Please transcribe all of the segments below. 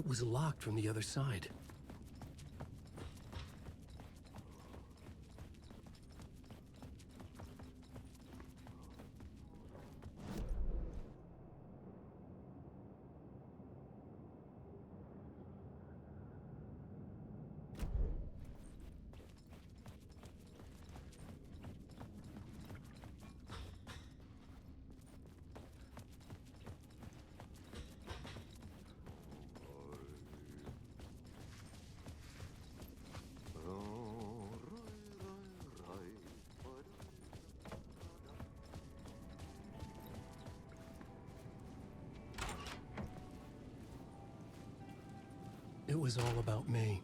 was locked from the other side. It was all about me.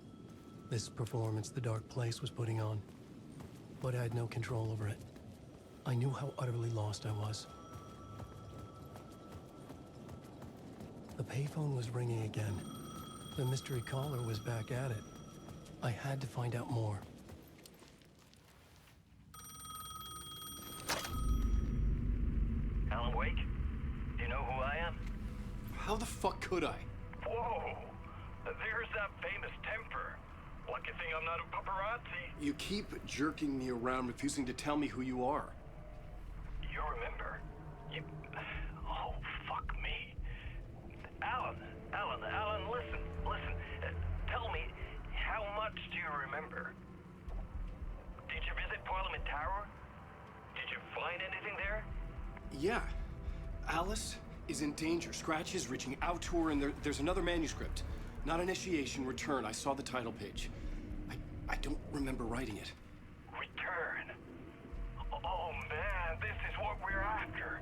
This performance the Dark Place was putting on. But I had no control over it. I knew how utterly lost I was. The payphone was ringing again. The mystery caller was back at it. I had to find out more. Alan Wake? Do you know who I am? How the fuck could I? Whoa! There's that famous temper. Lucky thing I'm not a paparazzi. You keep jerking me around, refusing to tell me who you are. You remember? Oh, fuck me. Alan, listen. Tell me, how much do you remember? Did you visit Parliament Tower? Did you find anything there? Yeah. Alice is in danger. Scratch is reaching out to her, and there's another manuscript. Not initiation, return. I saw the title page. I don't remember writing it. Return? Oh man, this is what we're after.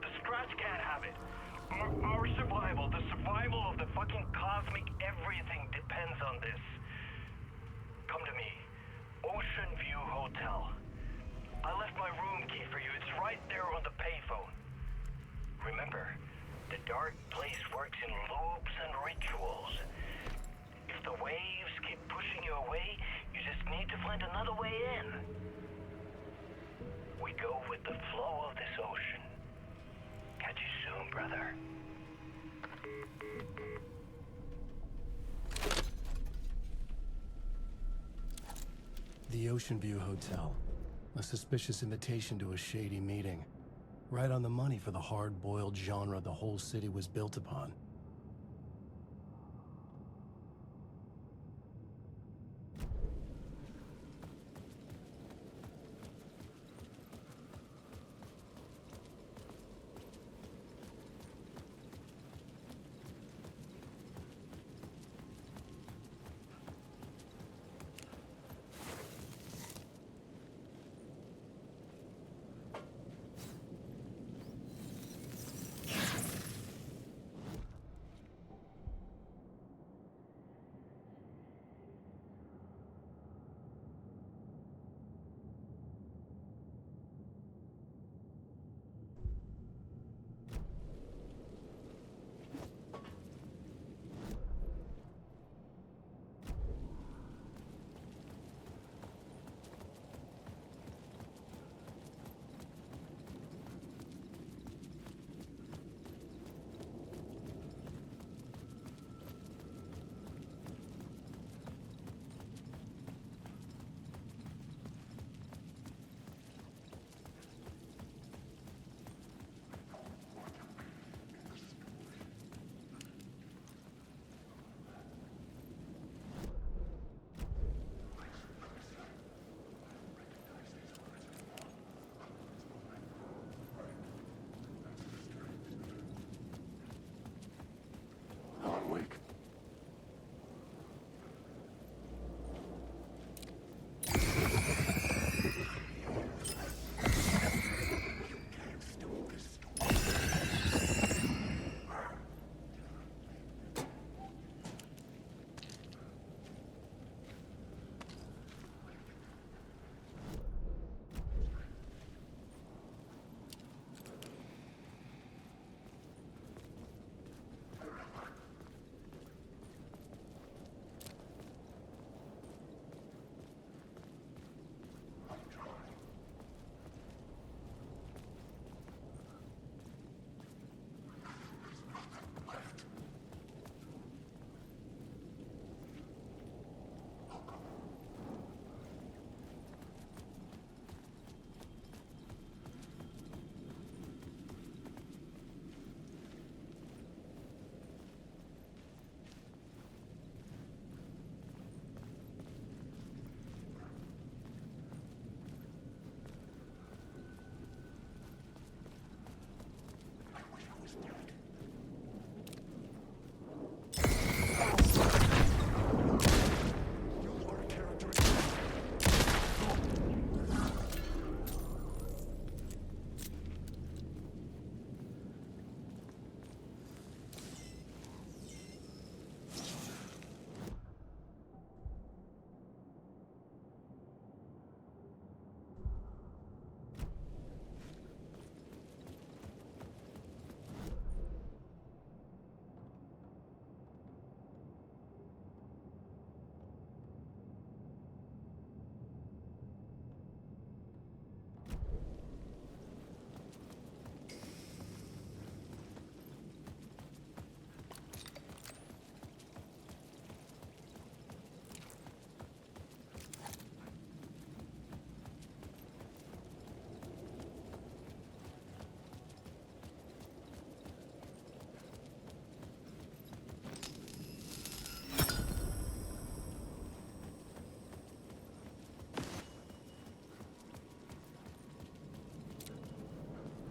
The Scratch can't have it. Our survival, the survival of the fucking cosmic everything depends on this. Come to me. Ocean View Hotel. I left my room key for you. It's right there on the payphone. Remember, the Dark Place works in loops and rituals. If the waves keep pushing you away, you just need to find another way in. We go with the flow of this ocean. Catch you soon, brother. The Ocean View Hotel. A suspicious invitation to a shady meeting. Right on the money for the hard-boiled genre the whole city was built upon.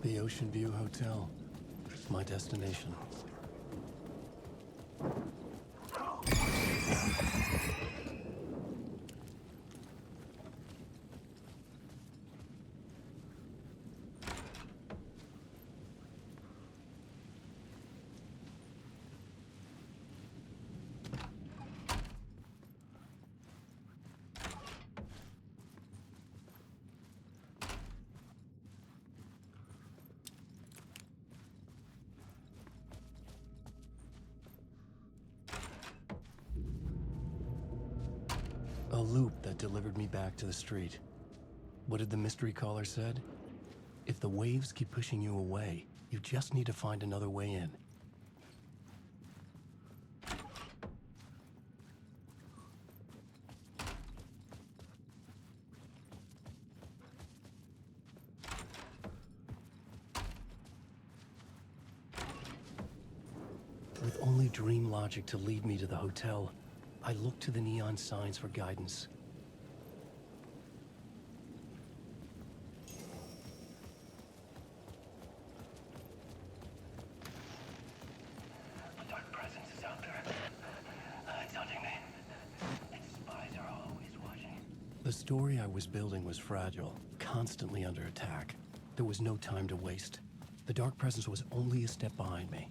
The Ocean View Hotel. My destination. A loop that delivered me back to the street. What did the mystery caller said? If the waves keep pushing you away, you just need to find another way in. With only dream logic to lead me to the hotel, I looked to the neon signs for guidance. A dark presence is out there. It's hunting me. Its spies are always watching. The story I was building was fragile, constantly under attack. There was no time to waste. The dark presence was only a step behind me.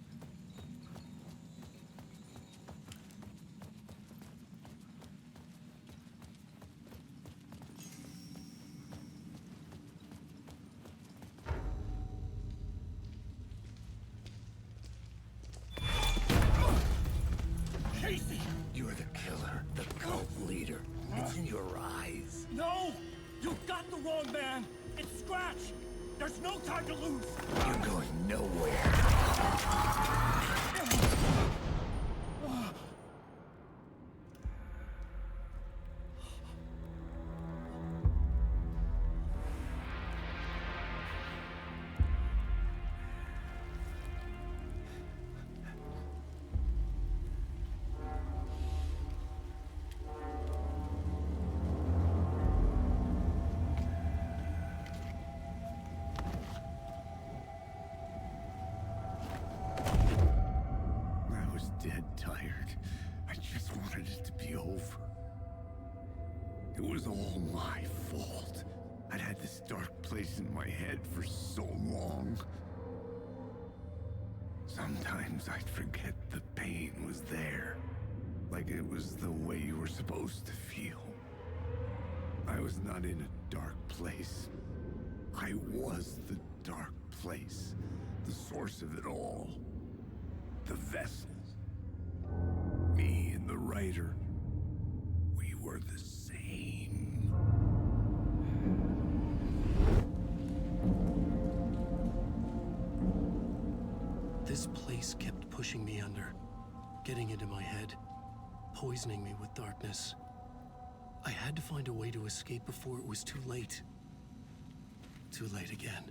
You're the killer, the cult leader. It's in your eyes. No! You got the wrong man! It's Scratch! There's no time to lose! You're going nowhere. I was dead tired. I just wanted it to be over. It was all my fault. I'd had this dark place in my head for so long. Sometimes I'd forget the pain was there. Like it was the way you were supposed to feel. I was not in a dark place. I was the dark place. The source of it all. The vessel. Me and the writer. We were the same. This place kept pushing me under, getting into my head, poisoning me with darkness. I had to find a way to escape before it was too late. Too late again.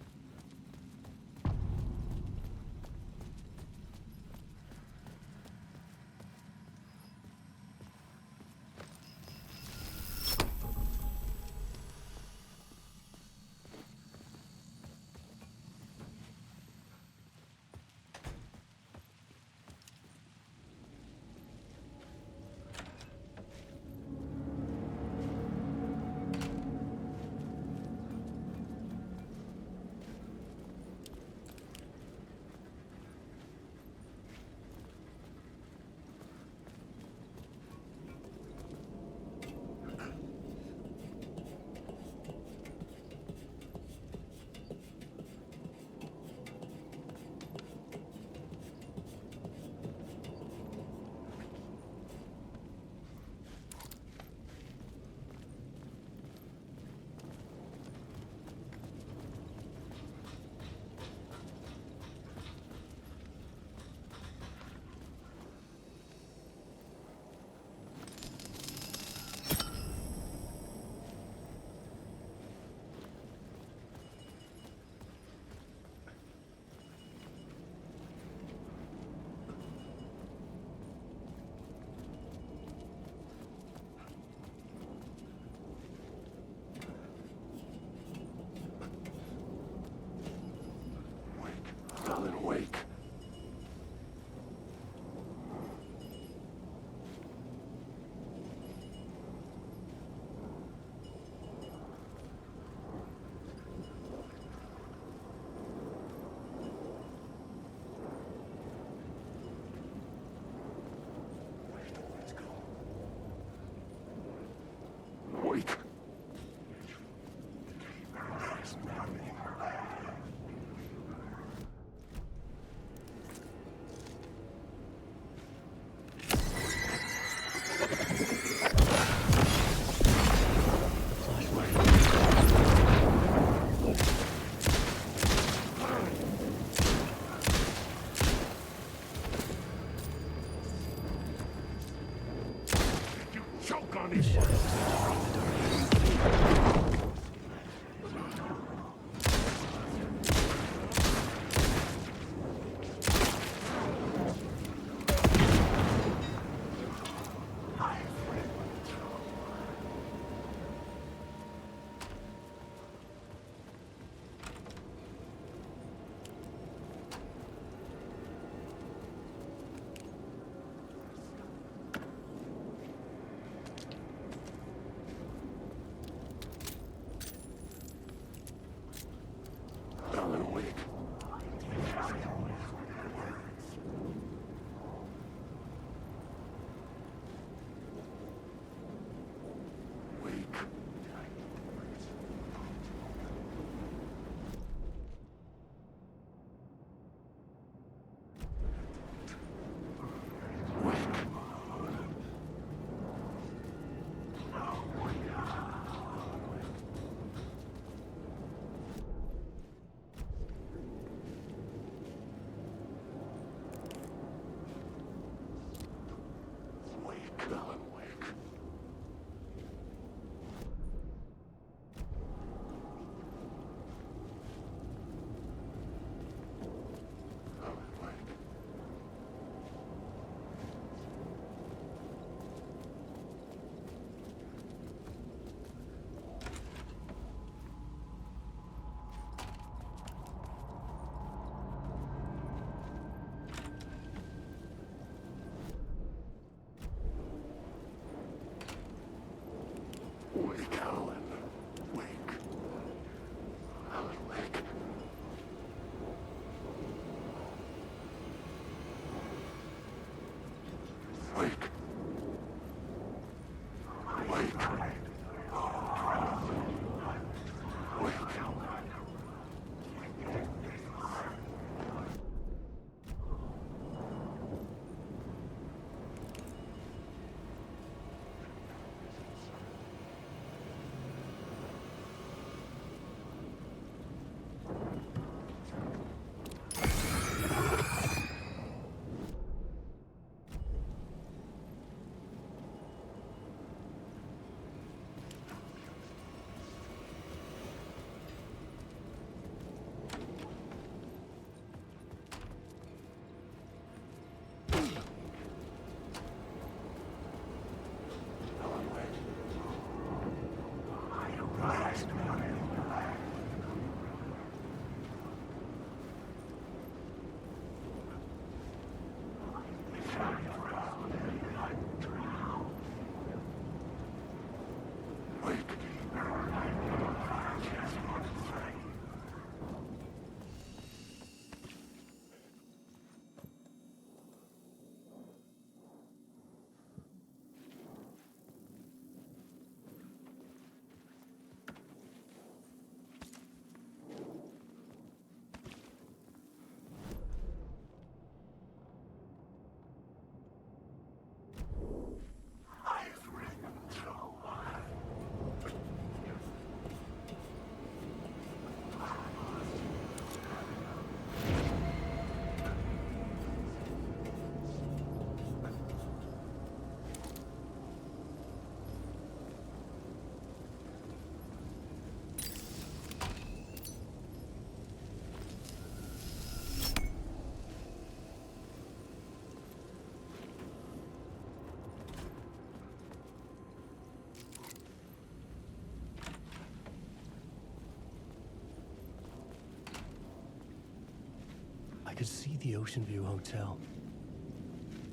could see the Ocean View Hotel.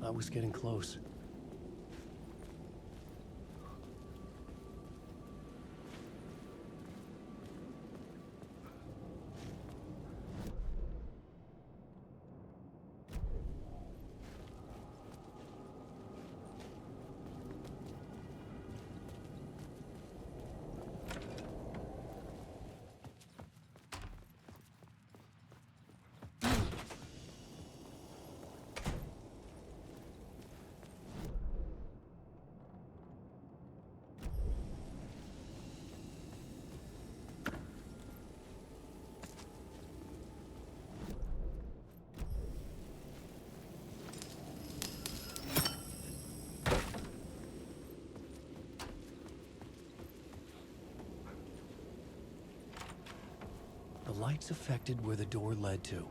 I was getting close. The lights affected where the door led to.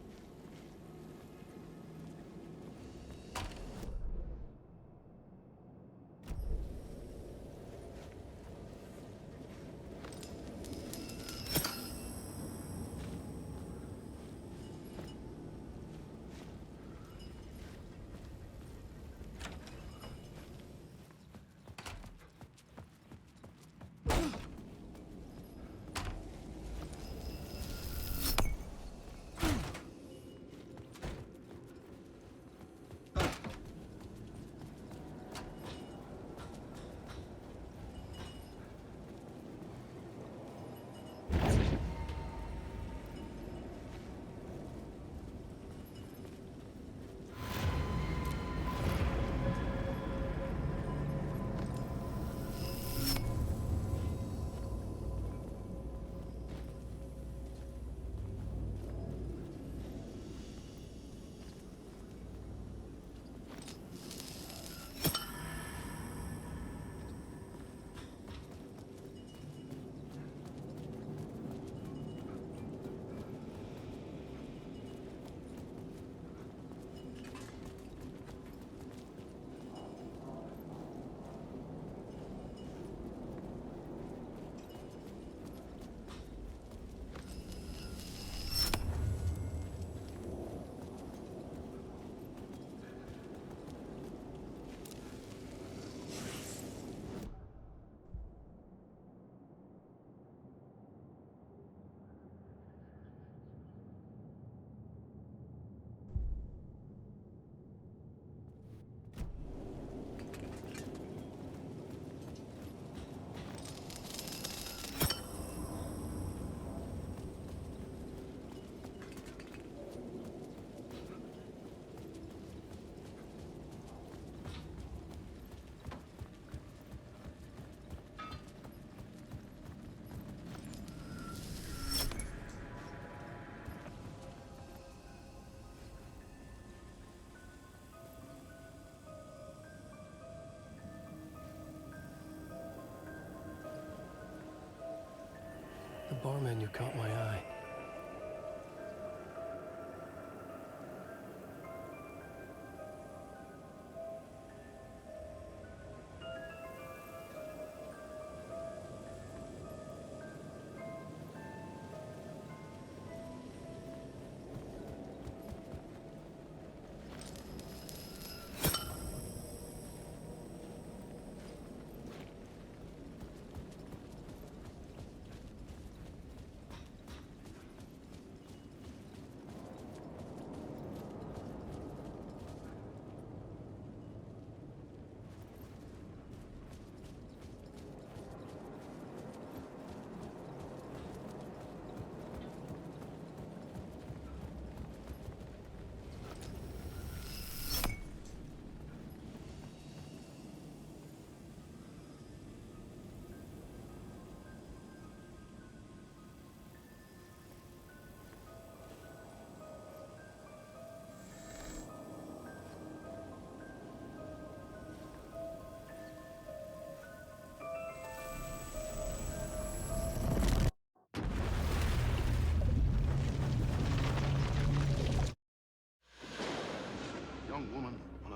The bar menu caught my eye.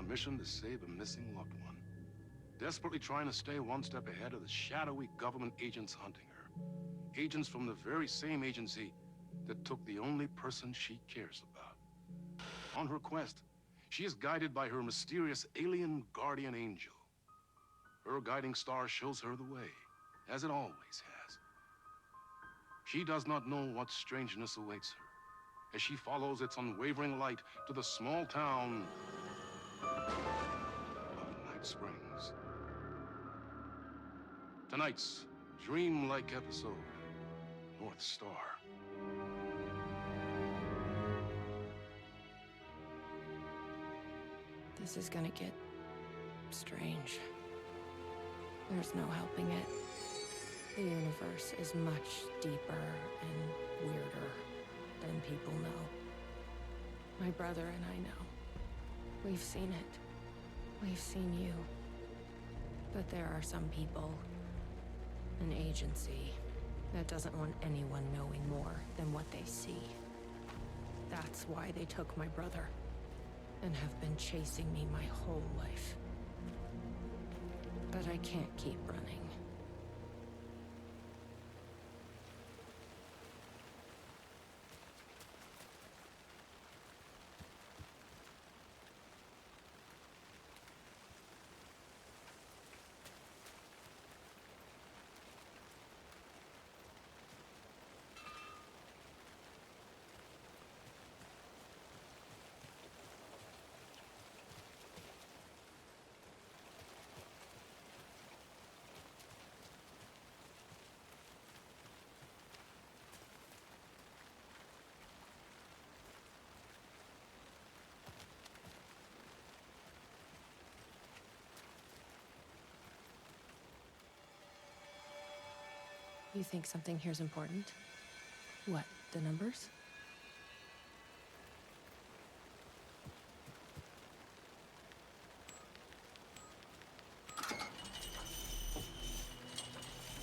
Mission to save a missing loved one. Desperately trying to stay one step ahead of the shadowy government agents hunting her. Agents from the very same agency that took the only person she cares about. On her quest, she is guided by her mysterious alien guardian angel. Her guiding star shows her the way, as it always has. She does not know what strangeness awaits her, as she follows its unwavering light to the small town of Night Springs. Tonight's dreamlike episode, North Star. This is gonna get strange. There's no helping it. The universe is much deeper and weirder than people know. My brother and I know. We've seen it. We've seen you. But there are some people, an agency, that doesn't want anyone knowing more than what they see. That's why they took my brother, and have been chasing me my whole life. But I can't keep running. You think something here's important? What, the numbers?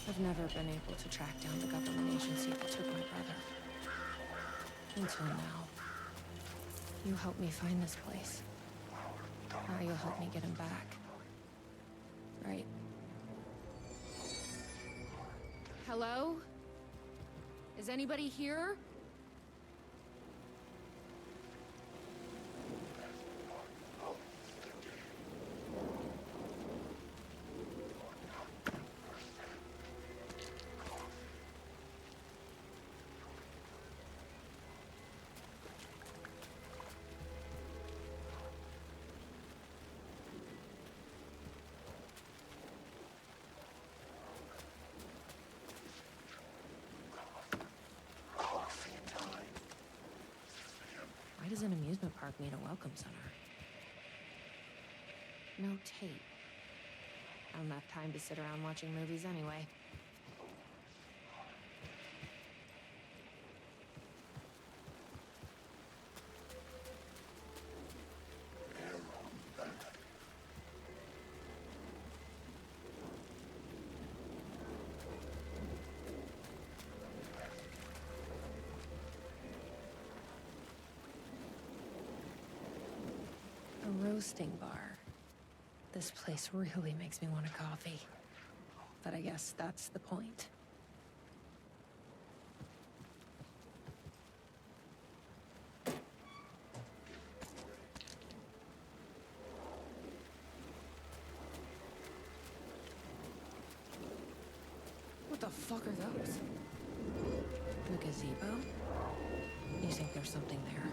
I've never been able to track down the government agency that took my brother. Until now. You helped me find this place. Now you'll help me get him back. Right? Hello? Is anybody here? Why does an amusement park need a welcome center? No tape. I don't have time to sit around watching movies anyway. A roasting bar. This place really makes me want a coffee. But I guess that's the point. What the fuck are those? The gazebo? You think there's something there?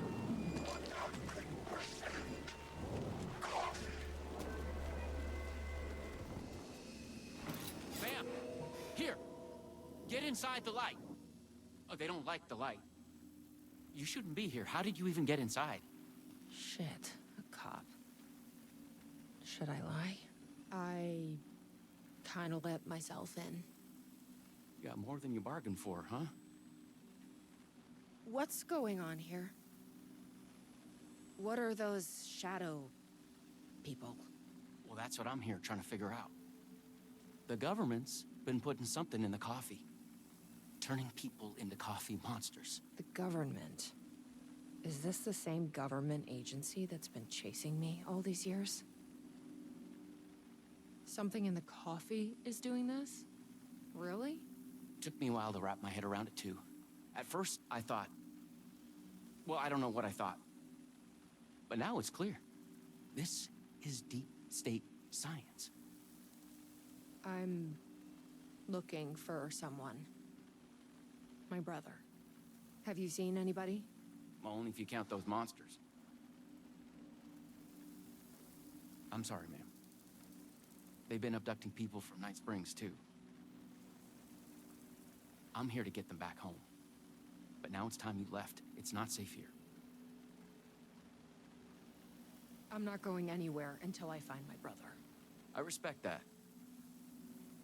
Ma'am! Here! Get inside the light! Oh, they don't like the light. You shouldn't be here. How did you even get inside? Shit, a cop. Should I lie? I kinda let myself in. You got more than you bargained for, huh? What's going on here? What are those shadow people? Well, that's what I'm here trying to figure out. The government's been putting something in the coffee. Turning people into coffee monsters. The government. Is this the same government agency that's been chasing me all these years? Something in the coffee is doing this? Really? Took me a while to wrap my head around it, too. At first, I thought... Well, I don't know what I thought. But now it's clear. This is deep state science. I'm looking for someone. My brother. Have you seen anybody? Well, only if you count those monsters. I'm sorry, ma'am. They've been abducting people from Night Springs, too. I'm here to get them back home. But now it's time you left. It's not safe here. I'm not going anywhere until I find my brother. I respect that.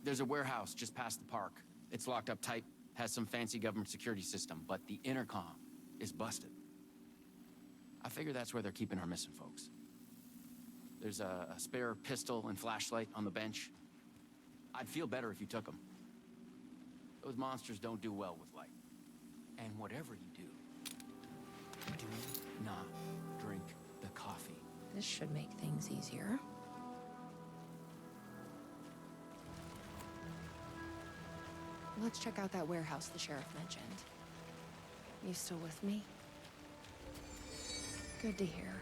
There's a warehouse just past the park. It's locked up tight, has some fancy government security system, but the intercom is busted. I figure that's where they're keeping our missing folks. There's a spare pistol and flashlight on the bench. I'd feel better if you took them. Those monsters don't do well with light. And whatever you do not drink the coffee. This should make things easier. Let's check out that warehouse the sheriff mentioned. You still with me? Good to hear.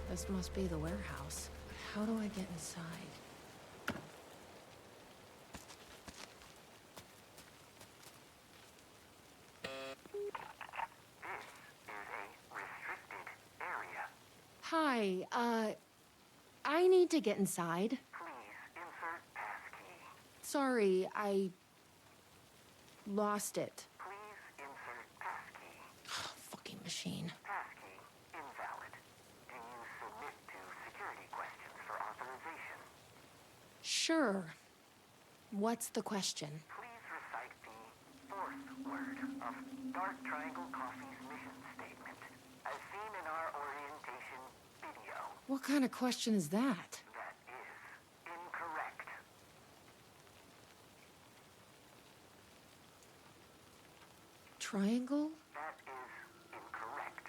This must be the warehouse. But how do I get inside? Hi, I need to get inside. Please insert passkey. Sorry, I lost it. Please insert passkey. Fucking machine. Passkey invalid. Can you submit to security questions for authorization? Sure. What's the question? Please recite the fourth word of Dark Triangle Coffee's mission statement, as seen in our orientation video. What kind of question is that? That is incorrect. Triangle? That is incorrect.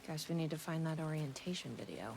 Guess we need to find that orientation video.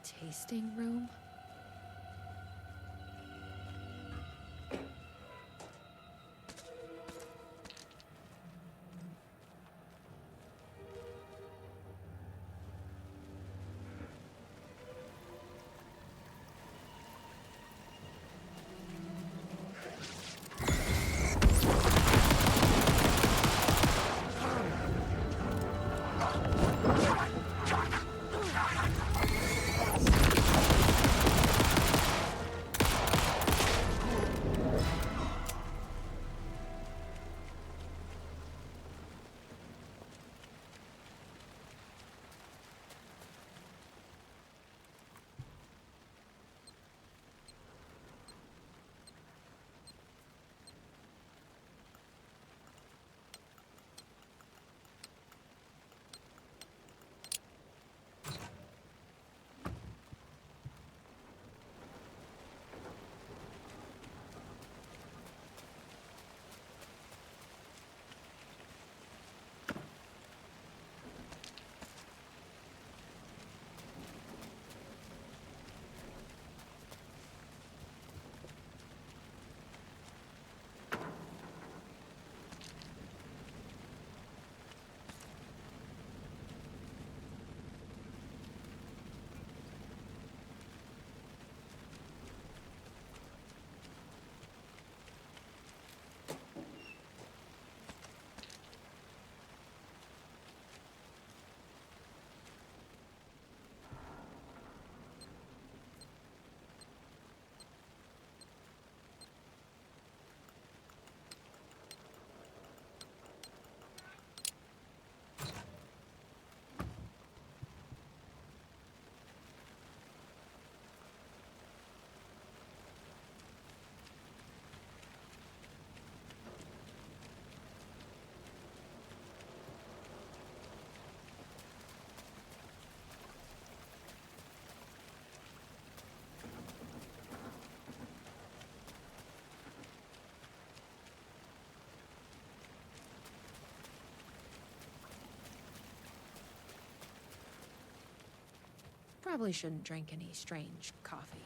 tasting room? Probably shouldn't drink any strange coffee.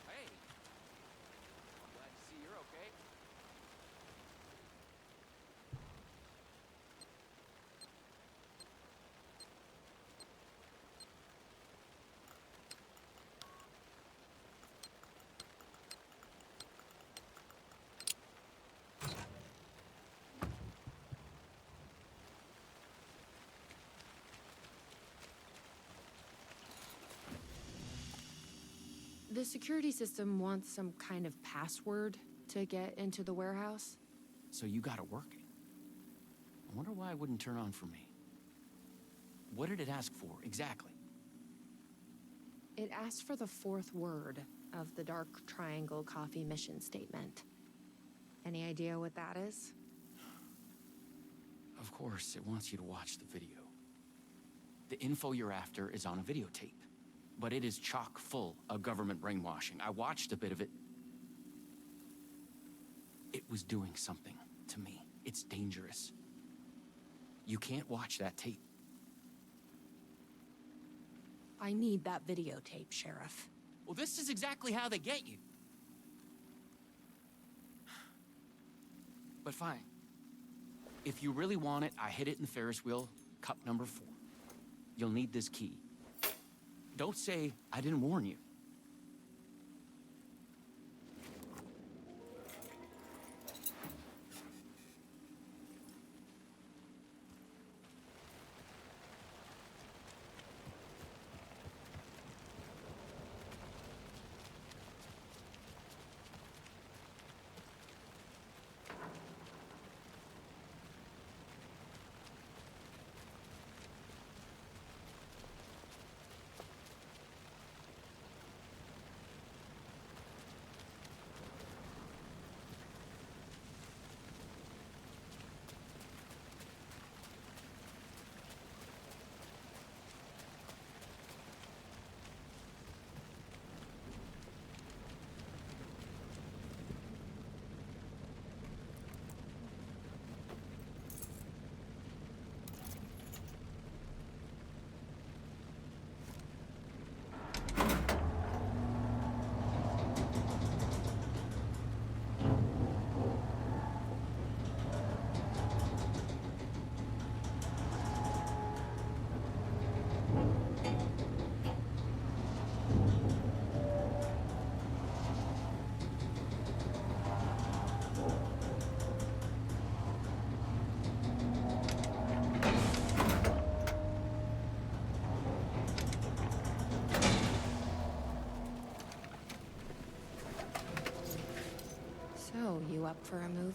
Hey! Glad to see you're okay. The security system wants some kind of password to get into the warehouse. So you got it working. I wonder why it wouldn't turn on for me. What did it ask for, exactly? It asked for the fourth word of the Dark Triangle Coffee mission statement. Any idea what that is? Of course, it wants you to watch the video. The info you're after is on a videotape, but it is chock full of government brainwashing. I watched a bit of it. It was doing something to me. It's dangerous. You can't watch that tape. I need that videotape, Sheriff. Well, this is exactly how they get you. But fine. If you really want it, I hid it in the Ferris wheel, cup number 4. You'll need this key. Don't say I didn't warn you.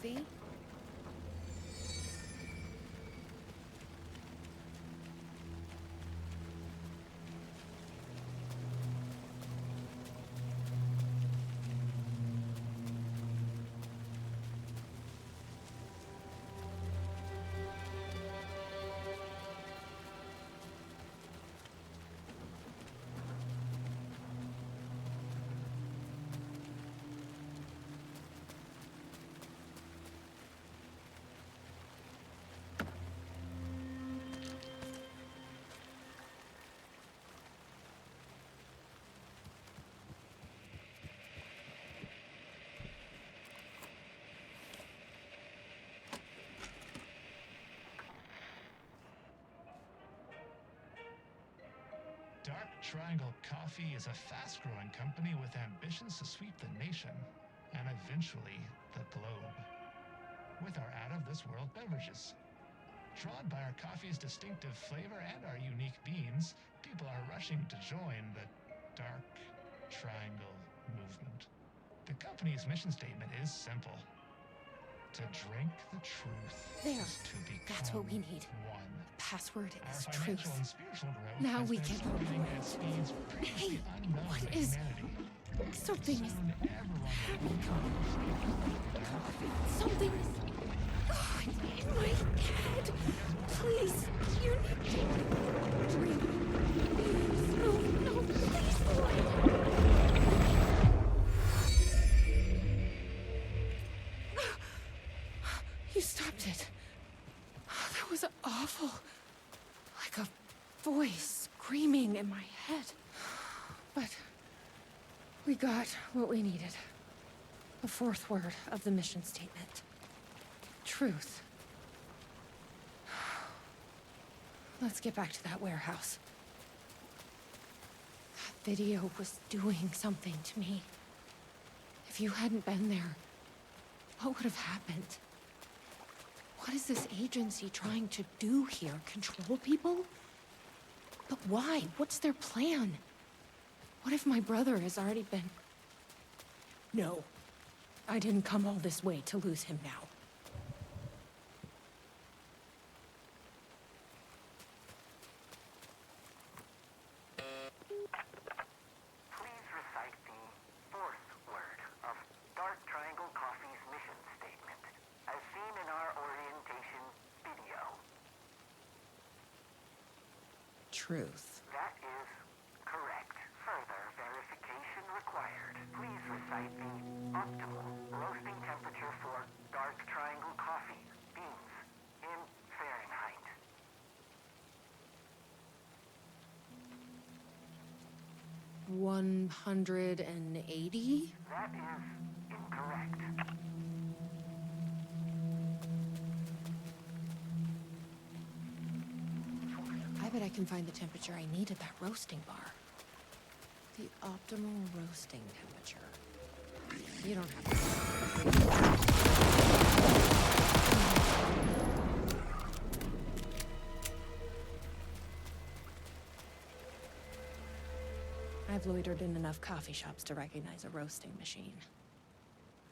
movie? Dark Triangle Coffee is a fast-growing company with ambitions to sweep the nation and eventually the globe with our out-of-this-world beverages. Drawn by our coffee's distinctive flavor and our unique beans, people are rushing to join the Dark Triangle movement. The company's mission statement is simple. To drink the truth There. is to become That's what we need. one. Password Our is financial truth. and spiritual growth Now has we been can accelerating operate. at speeds previously Hey, unknown what to is- humanity. Something is... Soon everyone will become Something is... Oh, it's in my head. Please, you need to... Dream. Please, no, please, You stopped it. That was awful. Like a voice screaming in my head. But we got what we needed. The fourth word of the mission statement. Truth. Let's get back to that warehouse. That video was doing something to me. If you hadn't been there, what would have happened? What is this agency trying to do here? Control people? But why? What's their plan? What if my brother has already been... No. I didn't come all this way to lose him now. Please recite the fourth word of Dark Triangle Coffee's mission statement, as seen in our orientation video. Truth. That is correct. Further verification required. Please recite the optimal roasting temperature for Dark Triangle Coffee beans in Fahrenheit. $180? That is incorrect. I bet I can find the temperature I need at that roasting bar. The optimal roasting temperature. You don't have I've loitered in enough coffee shops to recognize a roasting machine.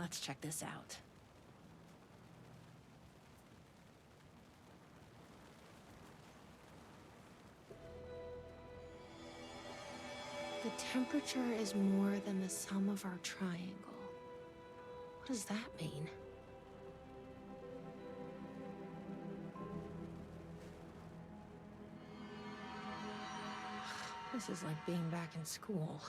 Let's check this out. The temperature is more than the sum of our triangle. What does that mean? This is like being back in school.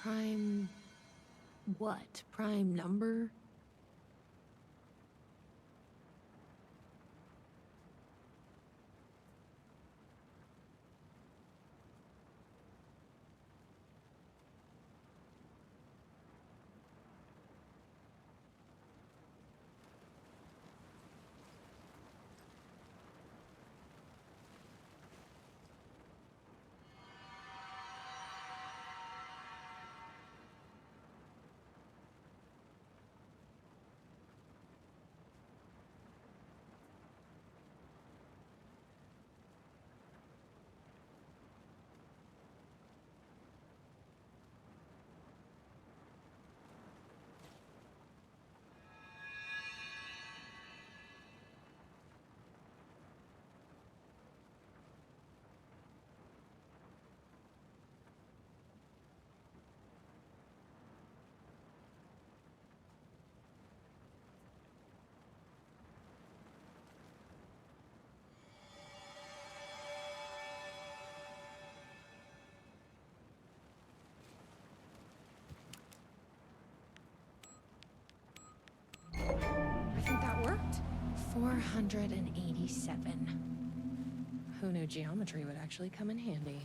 Prime what? Prime number? 487. Who knew geometry would actually come in handy?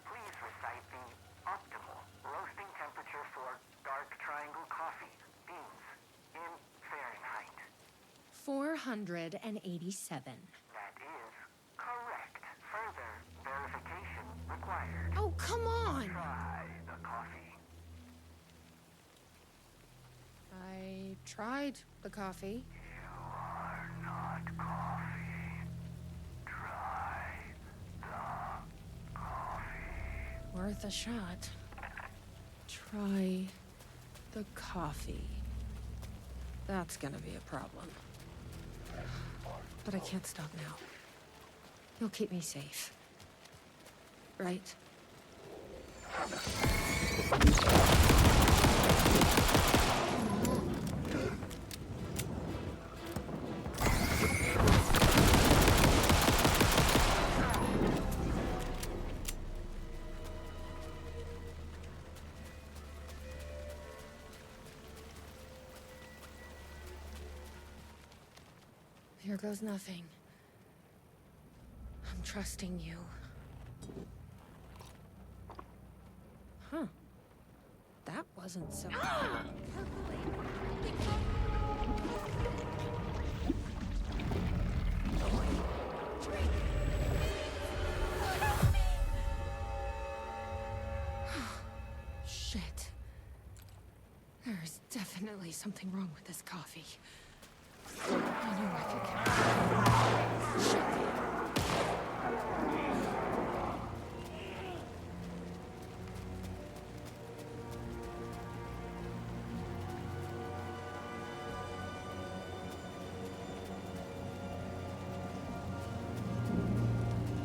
Please recite the optimal roasting temperature for dark triangle coffee beans in Fahrenheit. 487. That is correct. Further verification required. Oh, come on! Try the coffee. I tried the coffee. You are not coffee. Try the coffee. Worth a shot. Try the coffee. That's gonna be a problem. But I can't stop now. You'll keep me safe. Right? Here goes nothing. I'm trusting you. Huh. That wasn't so... Shit. There's definitely something wrong with this coffee. I knew I could get... Shit.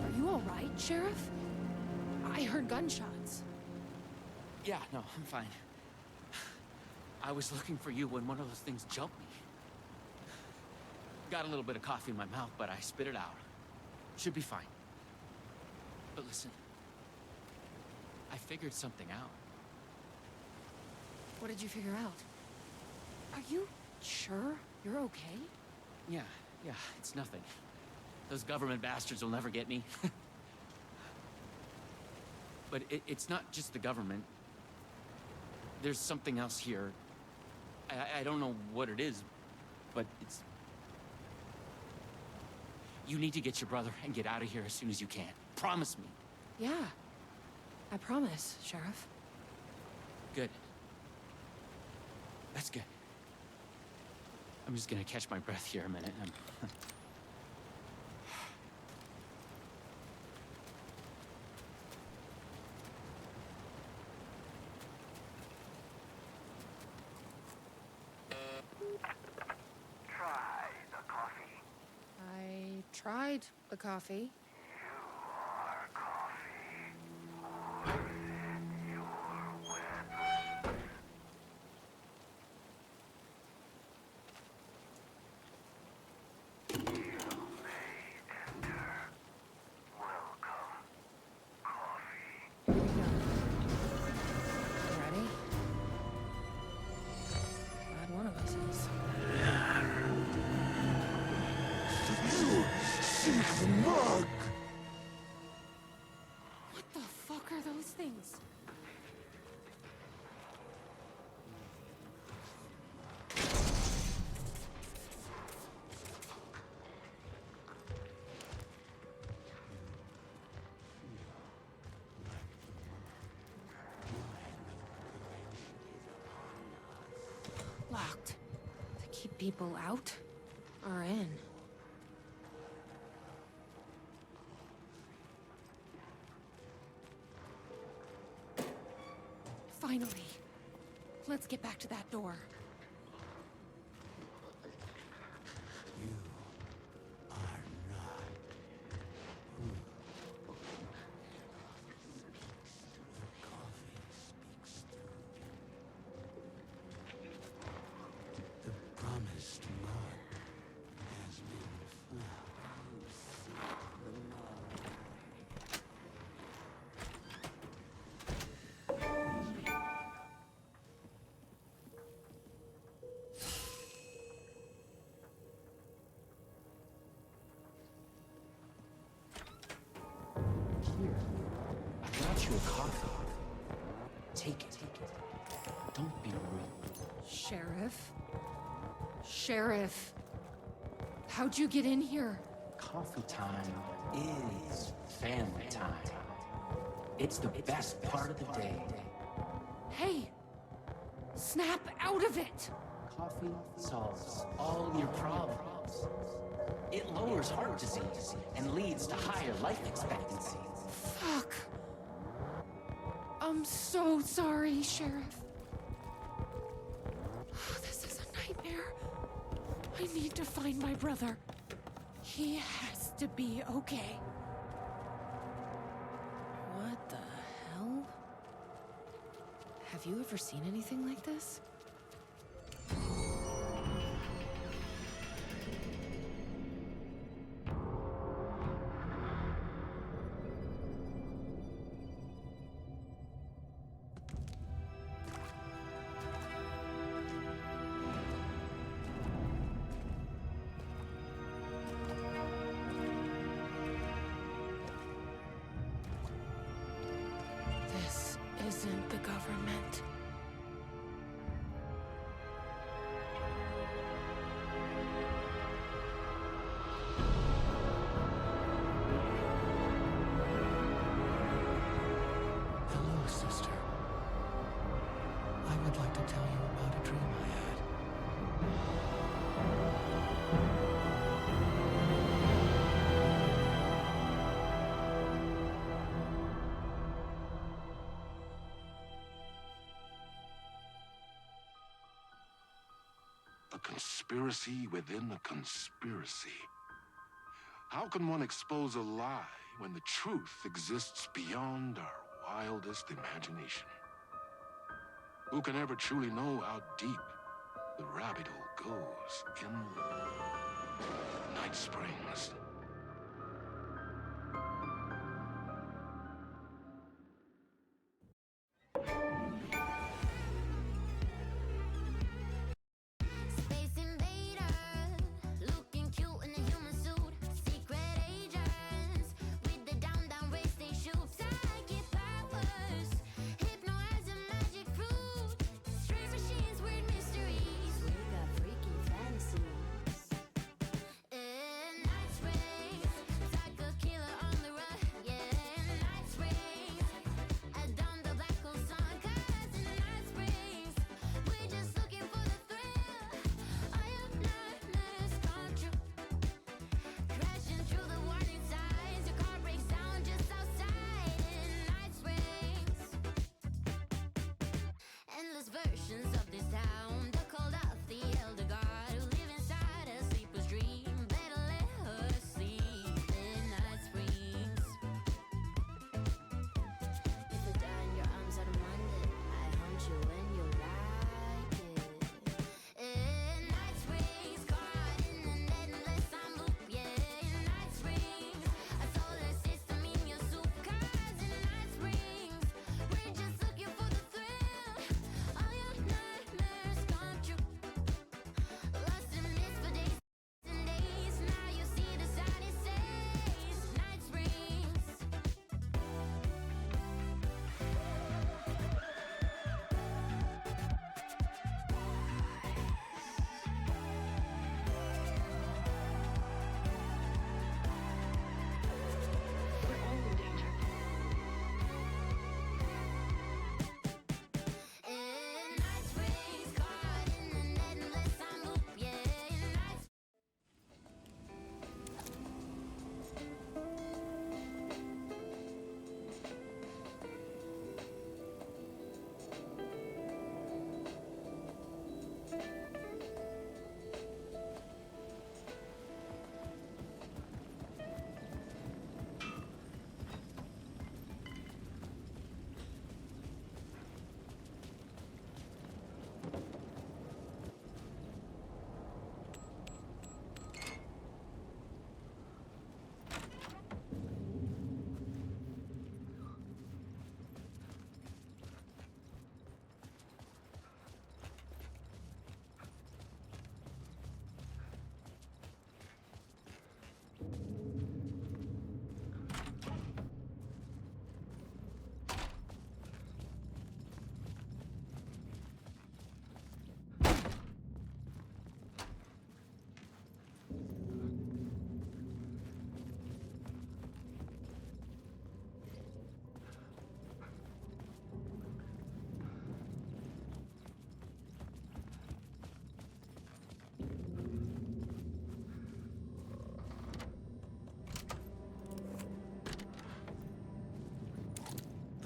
Are you all right, Sheriff? I heard gunshots. Yeah, no, I'm fine. I was looking for you when one of those things jumped me. Got a little bit of coffee in my mouth, but I spit it out. Should be fine. But listen, I figured something out. What did you figure out? Are you sure you're okay? Yeah, it's nothing. Those government bastards will never get me. But it's not just the government. There's something else here. I don't know what it is, but it's... You need to get your brother and get out of here as soon as you can. Promise me. Yeah. I promise, Sheriff. Good. That's good. I'm just gonna catch my breath here a minute. Try the coffee. I tried the coffee. You are coffee. Who's in your weapons? You may enter. Welcome, coffee. Here we go. You ready? Glad one of us is. What the fuck are those things? Locked. To keep people out or in. Finally. Let's get back to that door. you a coffee. Take it. Don't be rude. Sheriff? Sheriff? How'd you get in here? Coffee time is family time. It's the best part of the day. Hey! Snap out of it! Coffee solves all your problems. It lowers heart disease and leads to higher life expectancy. Fuck. I'm so sorry, Sheriff. This is a nightmare. I need to find my brother. He has to be okay. What the hell? Have you ever seen anything like this? This isn't the government. Hello, sister. I would like to tell you about a dream I had. A conspiracy within a conspiracy. How can one expose a lie when the truth exists beyond our wildest imagination? Who can ever truly know how deep the rabbit hole goes in Night Springs? Space invader, looking cute in a human suit. Secret agents with the down race they shoot. Psychic powers, hypnotize a magic fruit. Strange machines, weird mysteries. We got freaky fantasies. In Night Springs.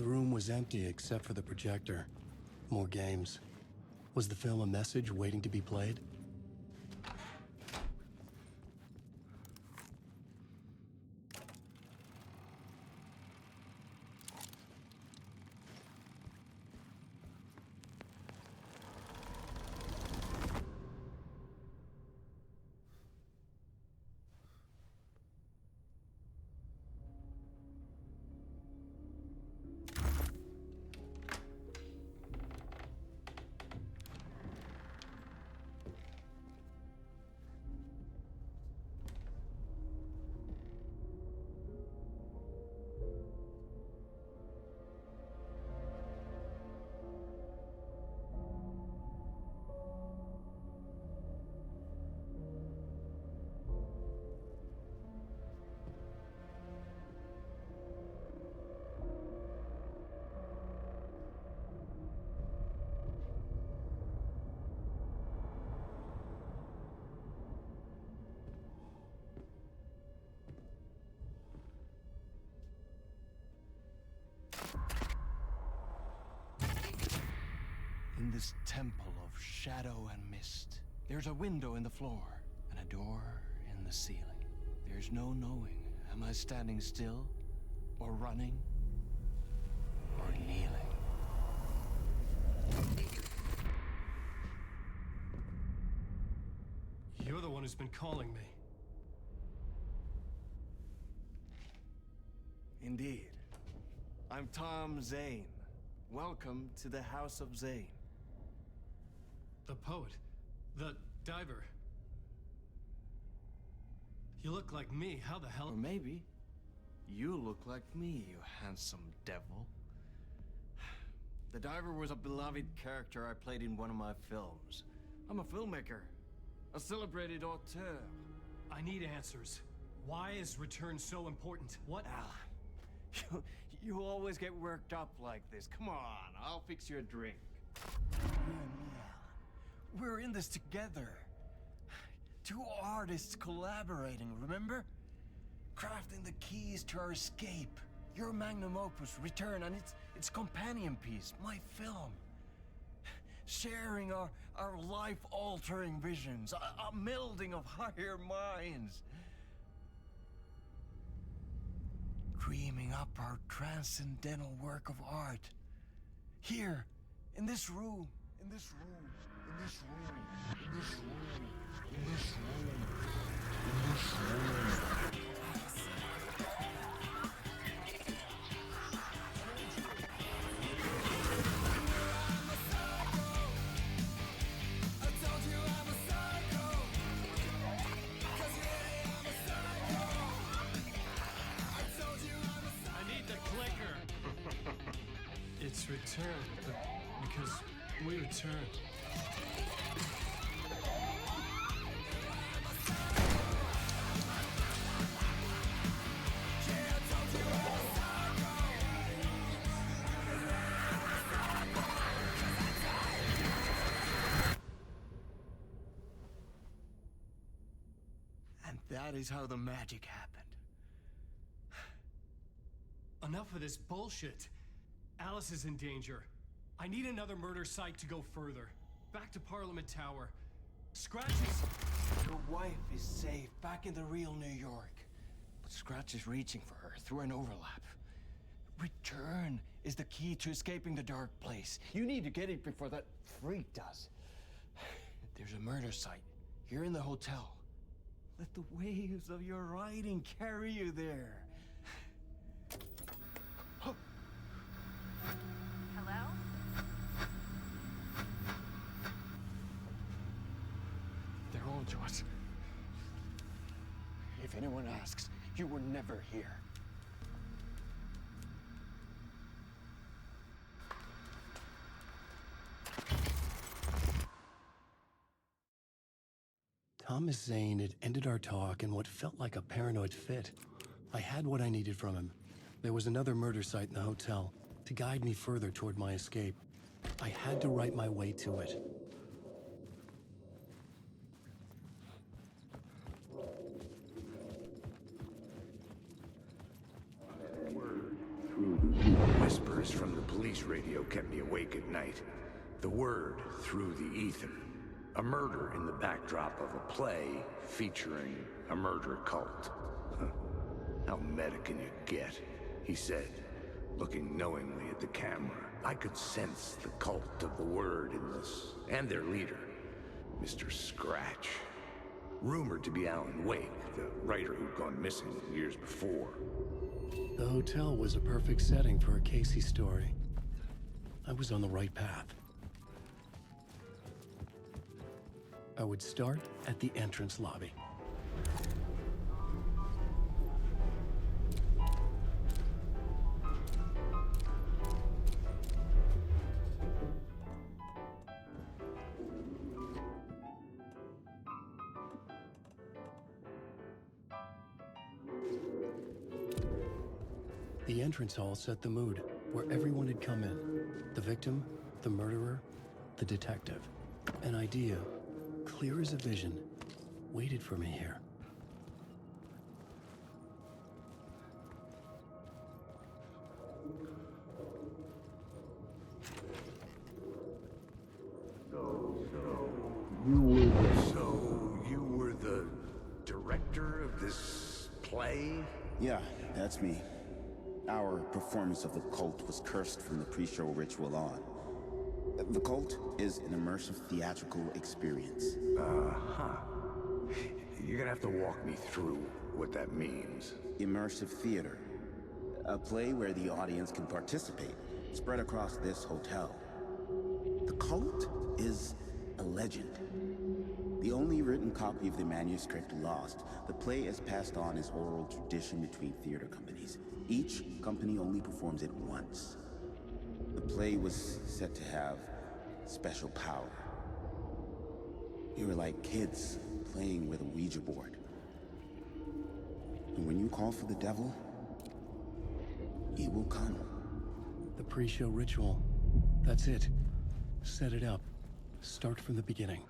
The room was empty except for the projector. More games. Was the film a message waiting to be played? In this temple of shadow and mist, there's a window in the floor and a door in the ceiling. There's no knowing, am I standing still, or running, or kneeling? You're the one who's been calling me. Indeed. I'm Tom Zane. Welcome to the House of Zane. The poet. The diver. You look like me. How the hell? Or maybe you look like me, you handsome devil. The diver was a beloved character I played in one of my films. I'm a filmmaker, a celebrated auteur. I need answers. Why is Return so important? What? Alan, you always get worked up like this. Come on, I'll fix you a drink. We're in this together. Two artists collaborating, remember? Crafting the keys to our escape. Your magnum opus, Return, and its companion piece, my film. Sharing our life-altering visions, a melding of higher minds. Dreaming up our transcendental work of art. Here, in this room, in this room, in this room, in this room, in this room, in this room. It's Return, but because we return. And that is how the magic happened. Enough of this bullshit. Alice is in danger. I need another murder site to go further. Back to Parliament Tower. Scratch is... Your wife is safe, back in the real New York. But Scratch is reaching for her through an overlap. Return is the key to escaping the dark place. You need to get it before that freak does. There's a murder site here in the hotel. Let the waves of your writing carry you there. Hello? They're all yours. If anyone asks, you were never here. Thomas Zane had ended our talk in what felt like a paranoid fit. I had what I needed from him. There was another murder site in the hotel to guide me further toward my escape. I had to write my way to it. Whisper service from the police radio kept me awake at night. The word through the ether. A murder in the backdrop of a play featuring a murder cult. Huh. How meta can you get? He said, looking knowingly at the camera. I could sense the cult of the word in this, and their leader, Mr. Scratch. Rumored to be Alan Wake, the writer who'd gone missing years before. The hotel was a perfect setting for a Casey story. I was on the right path. I would start at the entrance lobby. The entrance hall set the mood, where everyone had come in. The victim, the murderer, the detective. An idea, clear as a vision, waited for me here. So you were the director of this play? Yeah, that's me. Our performance of the cult was cursed from the pre-show ritual on. The cult is an immersive theatrical experience. Uh-huh. You're gonna have to walk me through what that means. Immersive theater. A play where the audience can participate, spread across this hotel. The cult is a legend. The only written copy of the manuscript lost, the play is passed on as oral tradition between theater companies. Each company only performs it once. The play was said to have special power. We were like kids playing with a Ouija board. And when you call for the devil, he will come. The pre-show ritual. That's it. Set it up. Start from the beginning.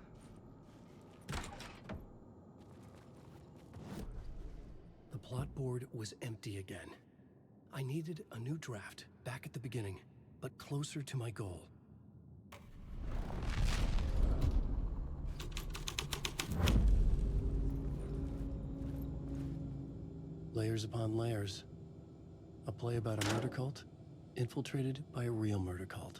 The plot board was empty again. I needed a new draft, back at the beginning, but closer to my goal. Layers upon layers. A play about a murder cult, infiltrated by a real murder cult.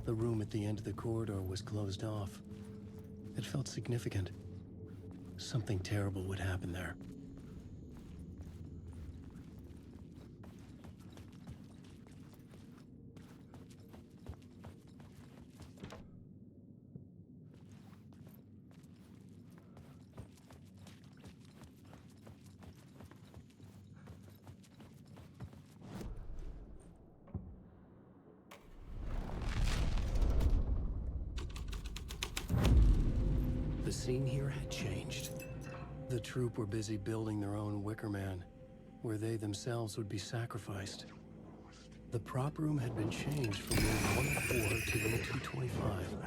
The room at the end of the corridor was closed off. It felt significant. Something terrible would happen there. The scene here had changed. The troupe were busy building their own Wicker Man, where they themselves would be sacrificed. The prop room had been changed from room 104 to room 225.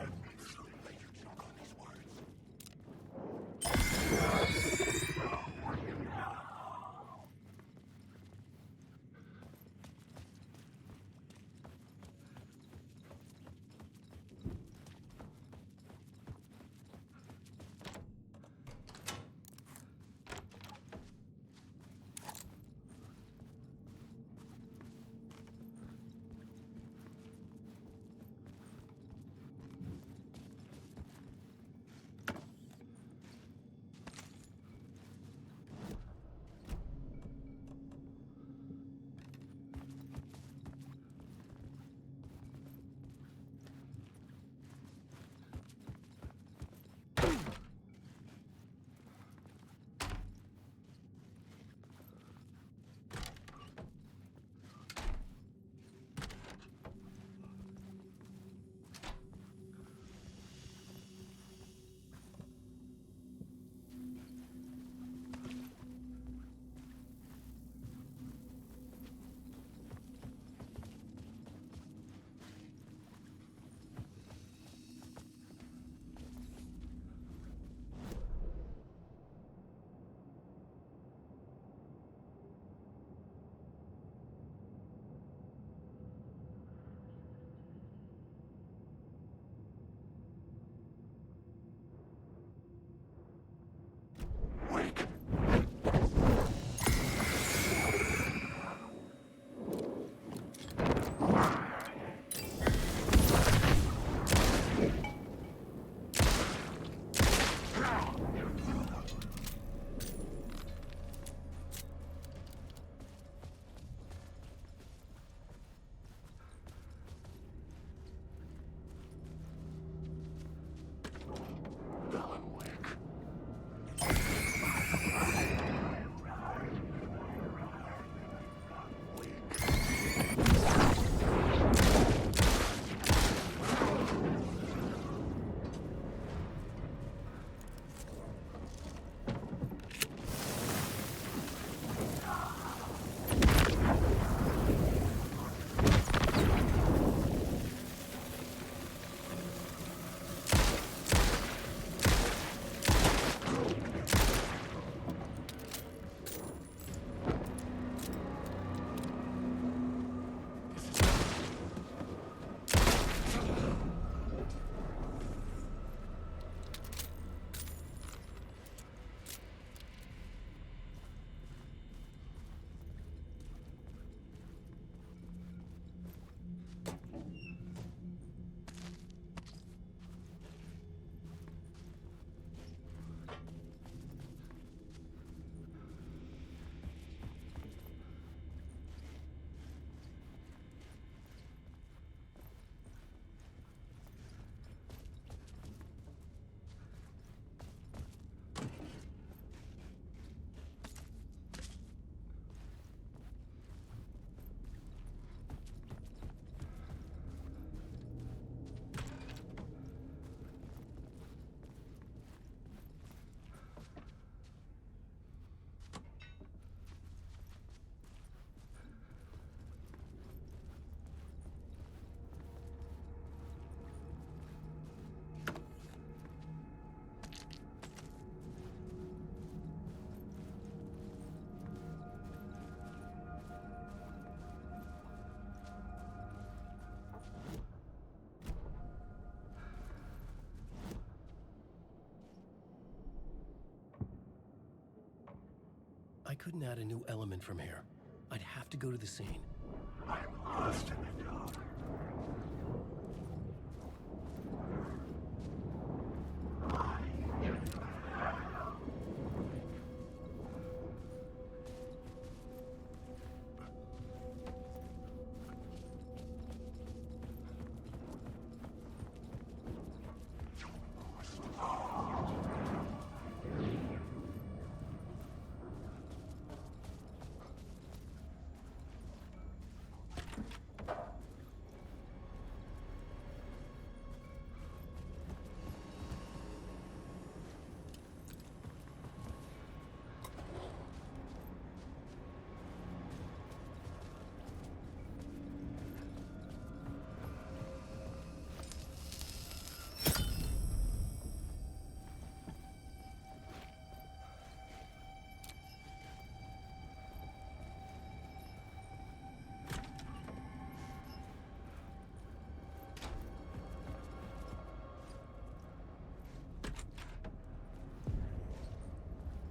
I couldn't add a new element from here. I'd have to go to the scene. I'm lost in the dark.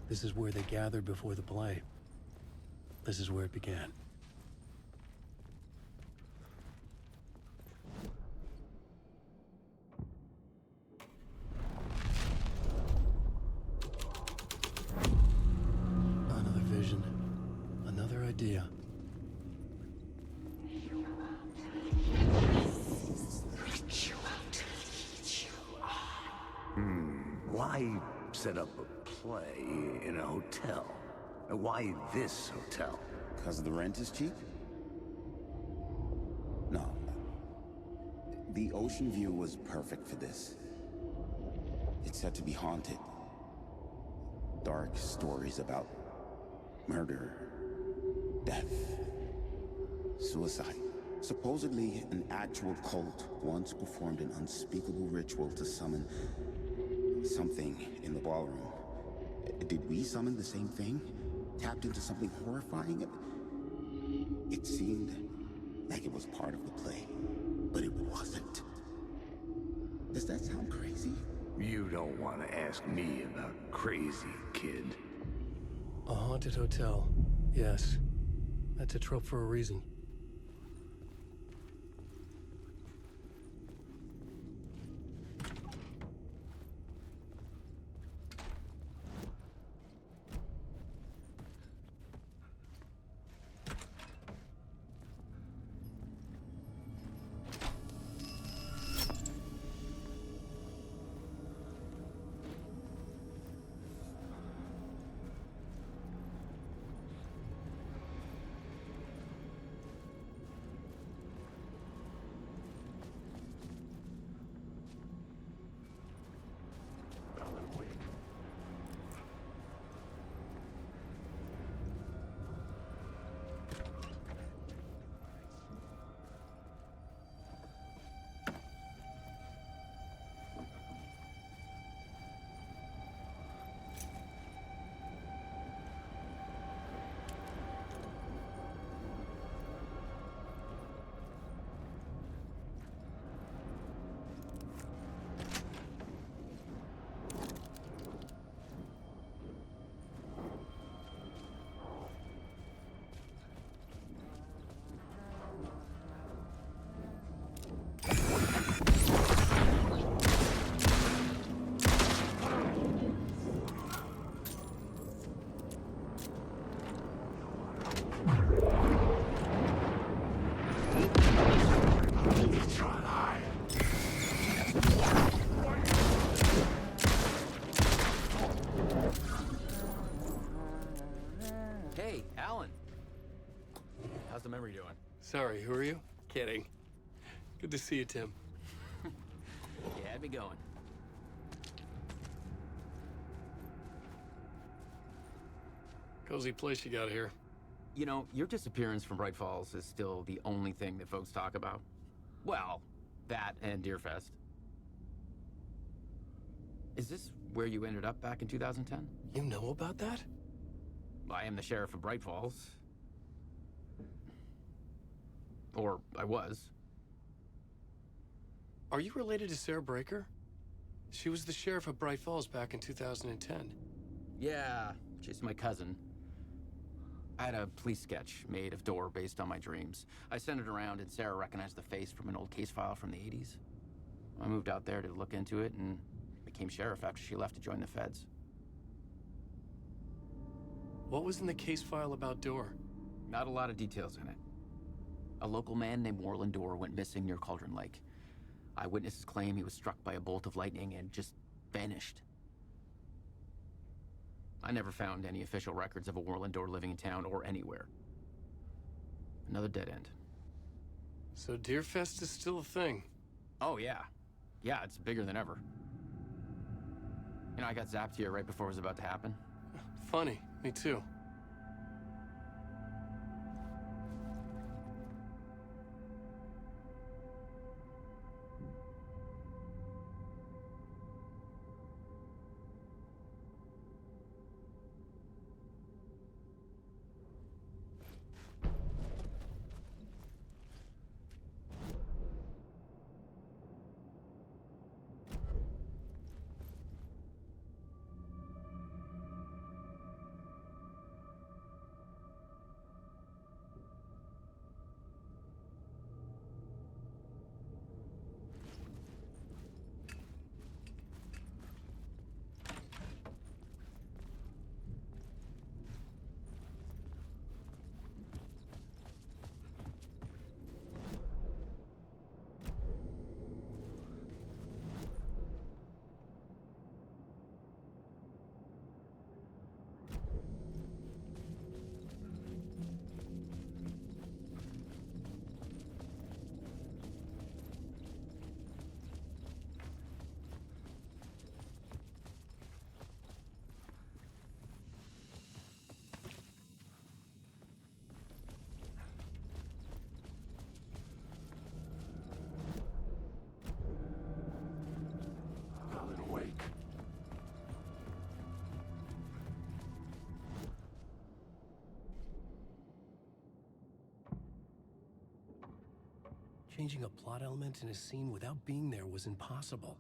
This is where they gathered before the play. This is where it began. Another vision. Another idea. Why set up a play in a hotel? Why this hotel? Because the rent is cheap? No. The ocean view was perfect for this. It's said to be haunted. Dark stories about murder, death, suicide. Supposedly, an actual cult once performed an unspeakable ritual to summon something in the ballroom. Did we summon the same thing? Tapped into something horrifying? It seemed like it was part of the play, but it wasn't. Does that sound crazy? You don't want to ask me about crazy, kid. A haunted hotel. Yes. That's a trope for a reason. Hey, Alan. How's the memory doing? Sorry, who are you? Kidding. Good to see you, Tim. You had me going. Cozy place you got here. You know, your disappearance from Bright Falls is still the only thing that folks talk about. Well, that and Deerfest. Is this where you ended up back in 2010? You know about that? I am the sheriff of Bright Falls. Or I was. Are you related to Sarah Breaker? She was the sheriff of Bright Falls back in 2010. Yeah, she's my cousin. I had a police sketch made of Door based on my dreams. I sent it around and Sarah recognized the face from an old case file from the 80s. I moved out there to look into it and became sheriff after she left to join the feds. What was in the case file about Door? Not a lot of details in it. A local man named Warland Door went missing near Cauldron Lake. Eyewitnesses claim he was struck by a bolt of lightning and just vanished. I never found any official records of a Warland Door living in town or anywhere. Another dead end. So Deerfest is still a thing? Oh, yeah. Yeah, it's bigger than ever. You know, I got zapped here right before it was about to happen. Funny, me too. changing a plot element in a scene without being there was impossible.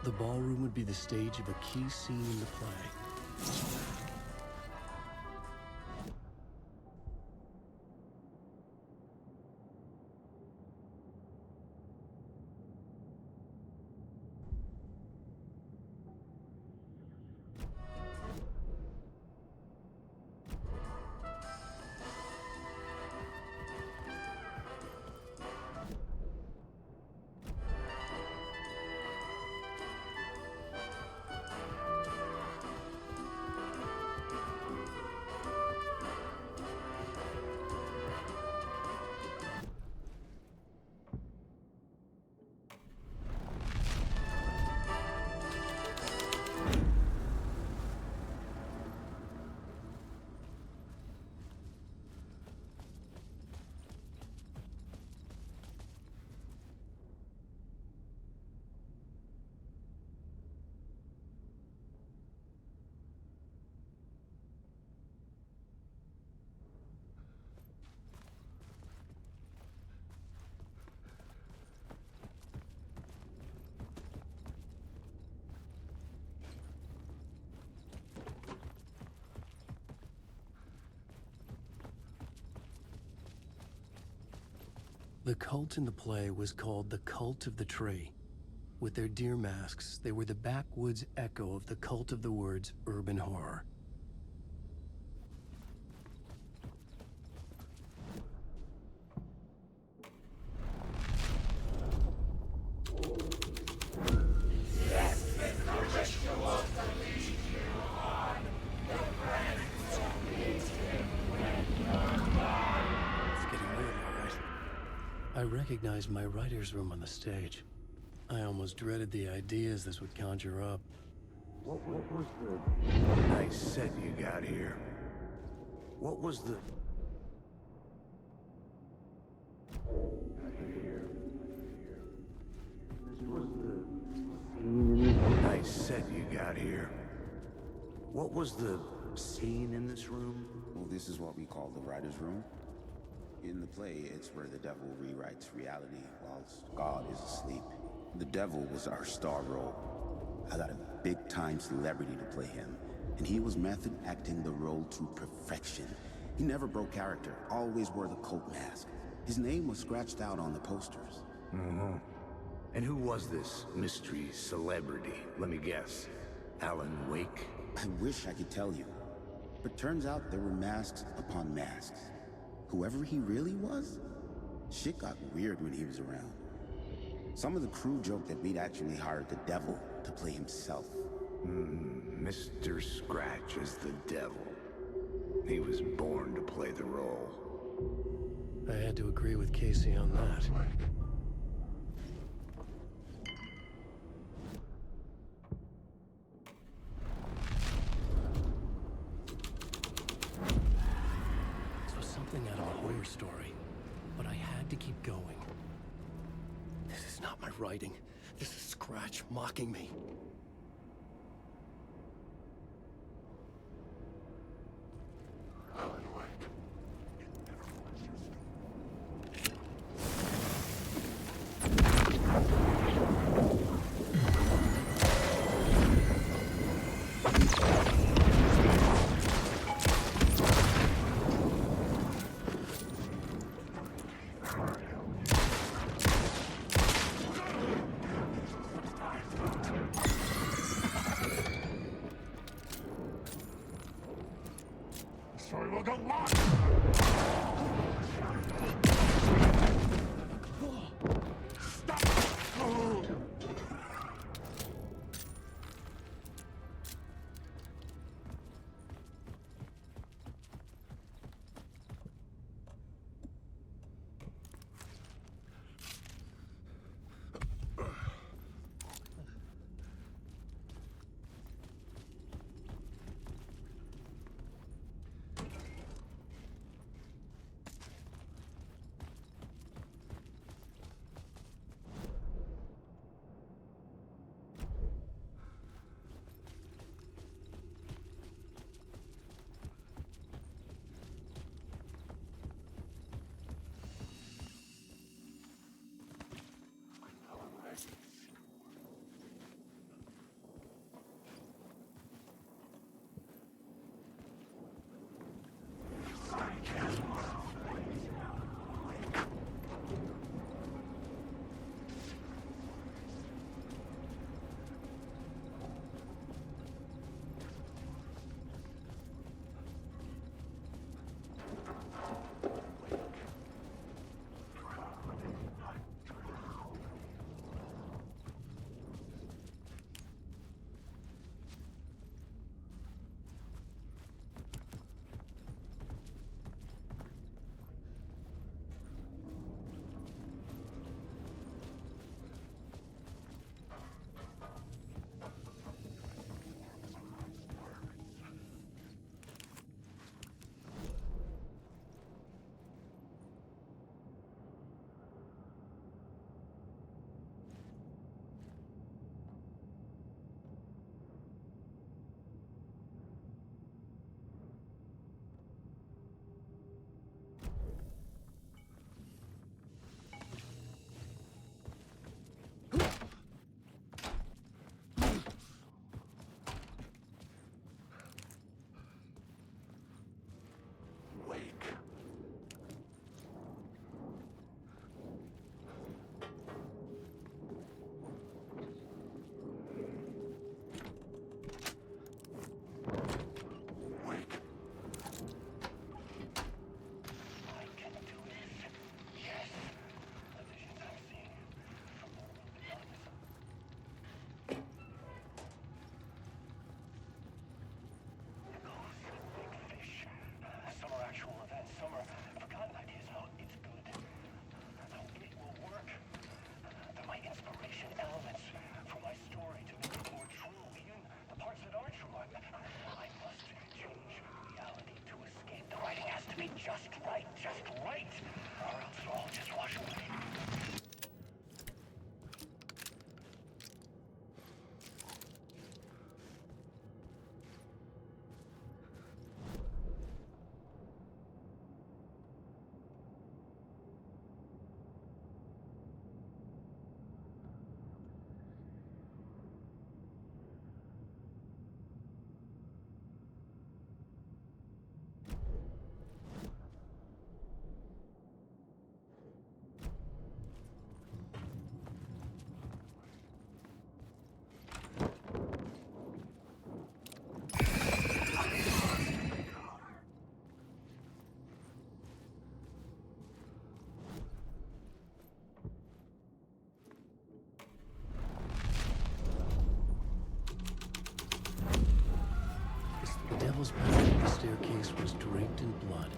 The ballroom would be the stage of a key scene in the play. The cult in the play was called the Cult of the Tree. With their deer masks, they were the backwoods echo of the cult of the woods urban horror. I recognized my writer's room on the stage. I almost dreaded the ideas this would conjure up. What was the nice set you got here? What was the... Nice set you got here. What was the scene in this room? Well, this is what we call the writer's room. In the play, it's where the devil rewrites reality whilst God is asleep. The devil was our star role. I got a big-time celebrity to play him, and he was method acting the role to perfection. He never broke character, always wore the cult mask. His name was scratched out on the posters. Mm-hmm. And who was this mystery celebrity? Let me guess. Alan Wake? I wish I could tell you, but turns out there were masks upon masks. Whoever he really was, shit got weird when he was around. Some of the crew joked that we'd actually hired the devil to play himself. Mr. Scratch is the devil. He was born to play the role. I had to agree with Casey on that. Out of a Hoyer story, but I had to keep going. This is not my writing. This is Scratch mocking me. Alan Wake. Just wait, or else it'll all just wash away. The devil's path up the staircase was draped in blood.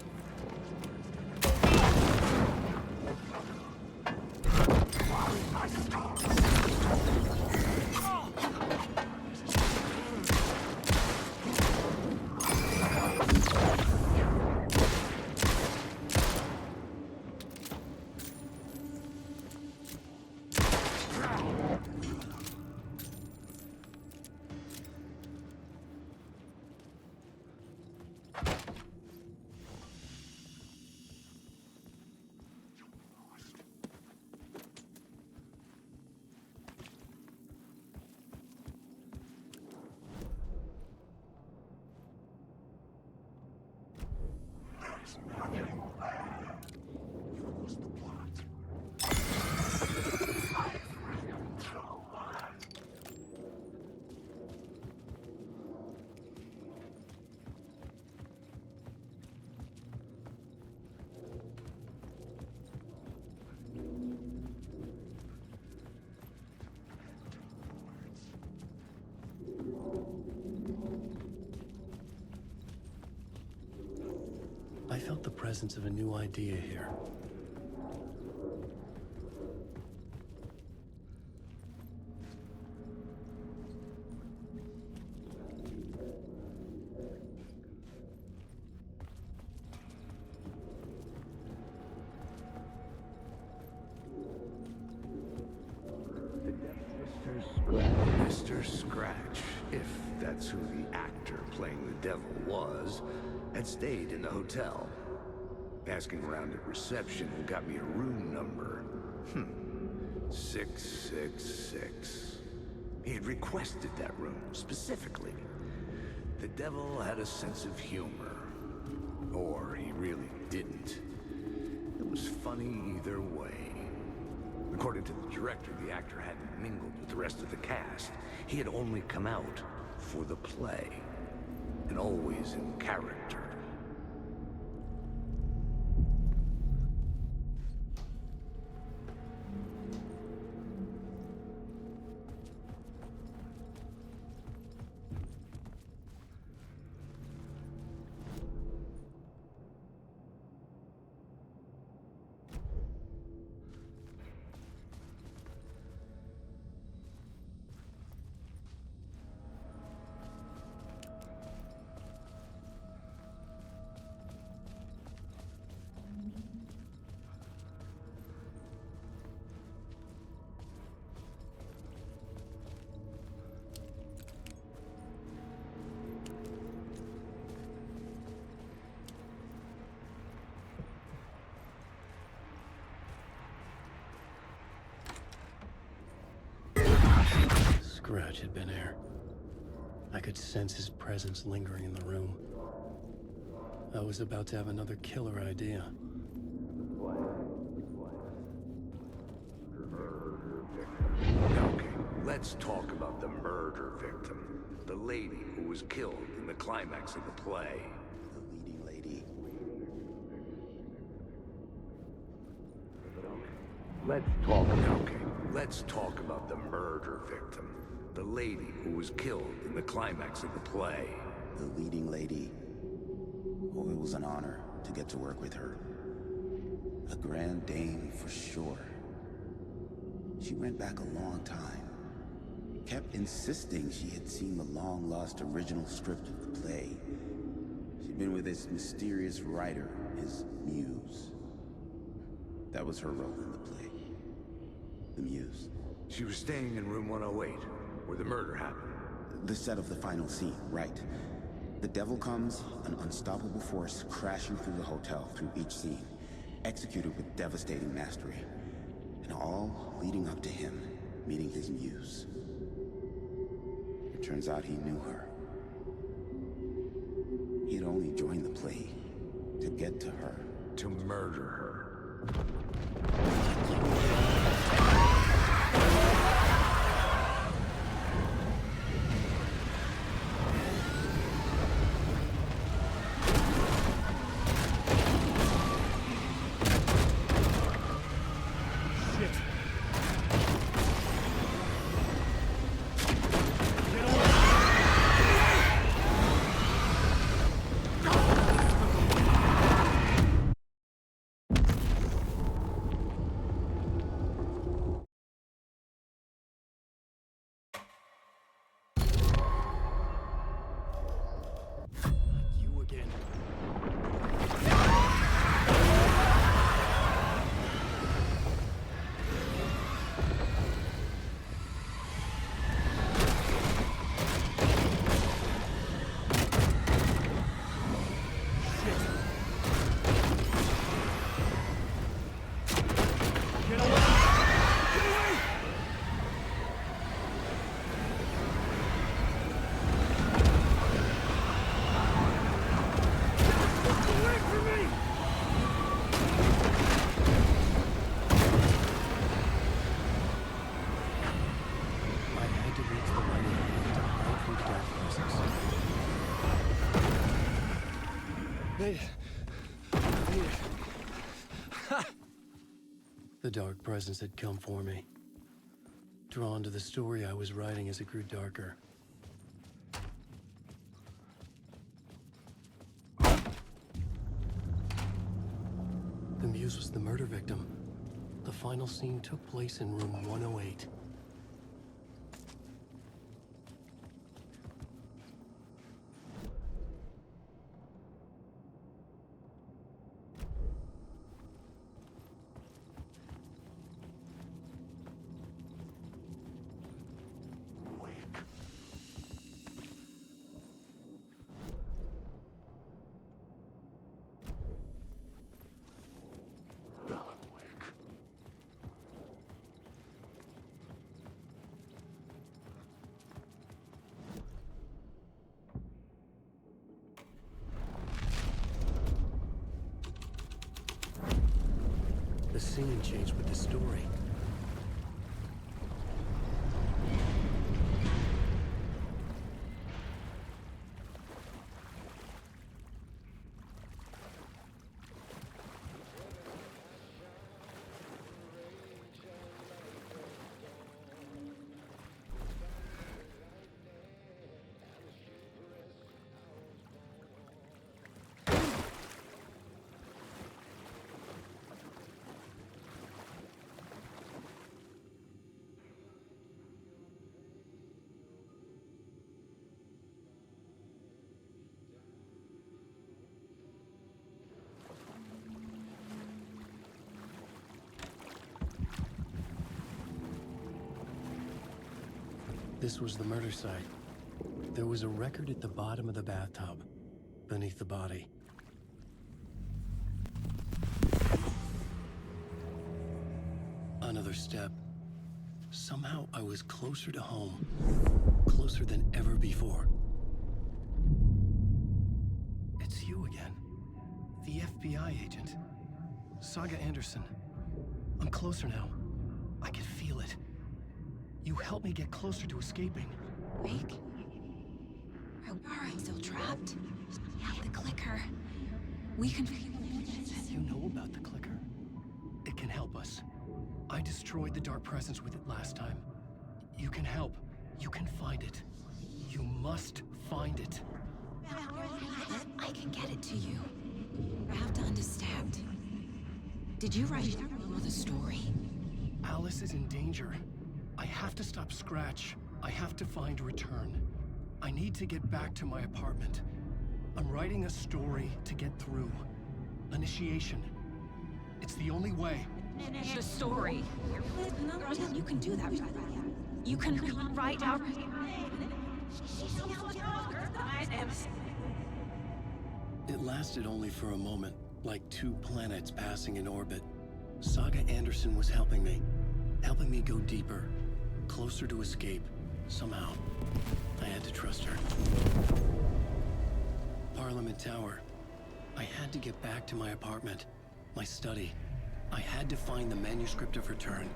I felt the presence of a new idea here. Mr. Scratch, if that's who the actor playing the devil was, had stayed in the hotel. Asking around at reception got me a room number. 666. He had requested that room, specifically. The devil had a sense of humor. Or he really didn't. It was funny either way. According to the director, the actor hadn't mingled with the rest of the cast. He had only come out for the play. And always in character. Scratch had been here. I could sense his presence lingering in the room. I was about to have another killer idea. Okay, let's talk about the murder victim. The lady who was killed in the climax of the play. The leading lady. Let's talk about the murder victim. The lady who was killed in the climax of the play. The leading lady. Oh, it was an honor to get to work with her. A grand dame for sure. She went back a long time. Kept insisting she had seen the long-lost original script of the play. She'd been with this mysterious writer his muse. That was her role in the play. The muse. She was staying in room 108, where the murder happened. The set of the final scene, right. The devil comes, an unstoppable force crashing through the hotel through each scene, executed with devastating mastery, and all leading up to him meeting his muse. It turns out he knew her. He'd only joined the play to get to her. To murder her. The dark presence had come for me. Drawn to the story I was writing as it grew darker. The muse was the murder victim. The final scene took place in room 108. The scene changed with the story. This was the murder site. There was a record at the bottom of the bathtub, beneath the body. Another step. Somehow I was closer to home. Closer than ever before. It's you again. The FBI agent. Saga Anderson. I'm closer now. I can feel it. You helped me get closer to escaping. Wake? Are I still trapped? Yeah, the clicker. We can... You know about the clicker? It can help us. I destroyed the dark presence with it last time. You can help. You can find it. You must find it. I can get it to you. I have to understand. Did you write the story? Alice is in danger. I have to stop Scratch. I have to find Return. I need to get back to my apartment. I'm writing a story to get through. Initiation. It's the only way. The story. You can do that. You can write out. It lasted only for a moment, like two planets passing in orbit. Saga Anderson was helping me go deeper, closer to escape. Somehow, I had to trust her. Parliament Tower. I had to get back to my apartment, my study. I had to find the manuscript of return.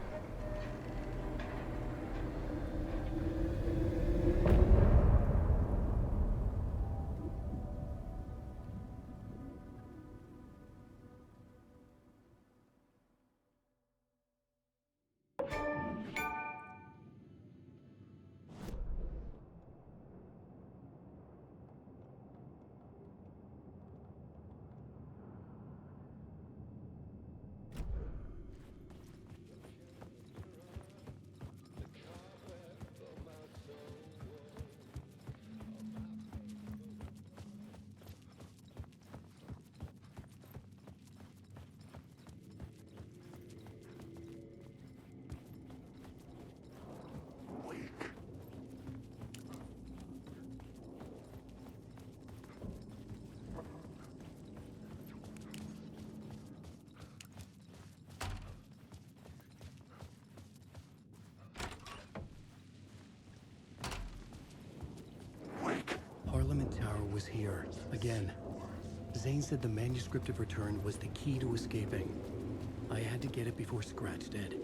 Parliament Tower was here, again. Zane said the manuscript of return was the key to escaping. I had to get it before Scratch did.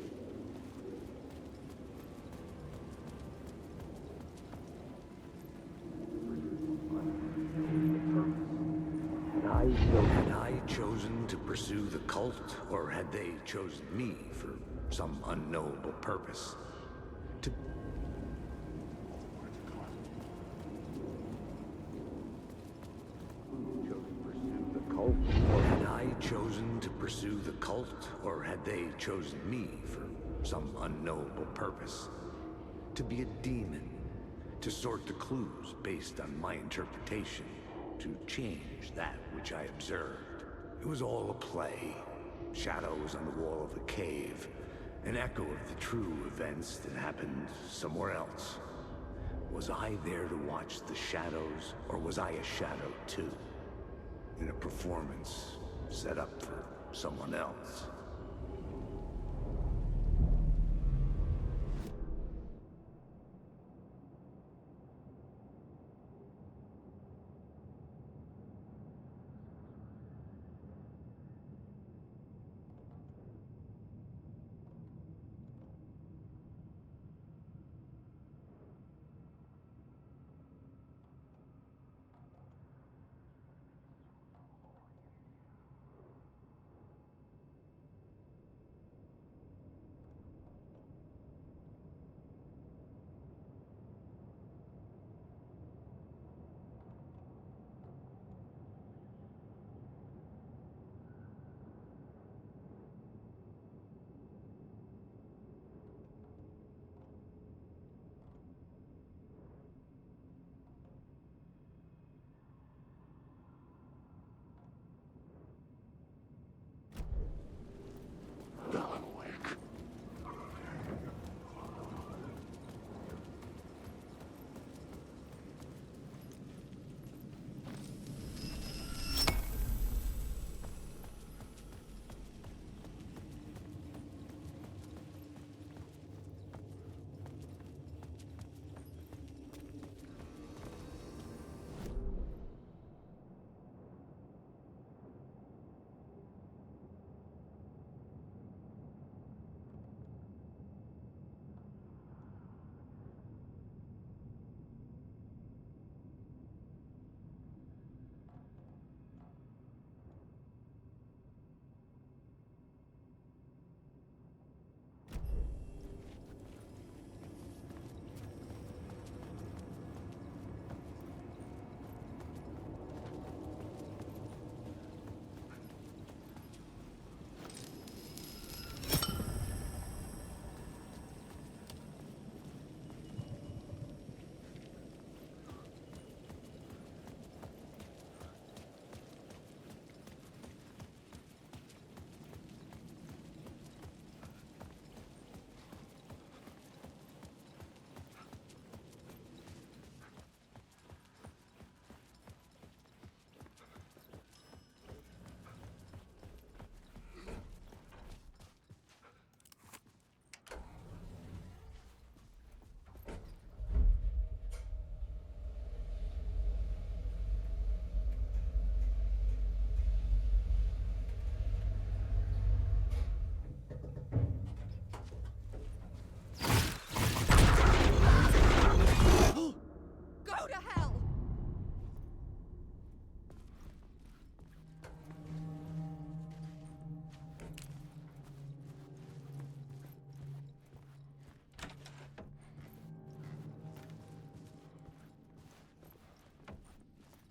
Had I chosen to pursue the cult, or had they chosen me for some unknowable purpose? Had I chosen to pursue the cult, or had they chosen me for some unknowable purpose? To be a demon, to sort the clues based on my interpretation, to change that which I observed. It was all a play. Shadows on the wall of the cave, an echo of the true events that happened somewhere else. Was I there to watch the shadows, or was I a shadow too? In a performance set up for someone else.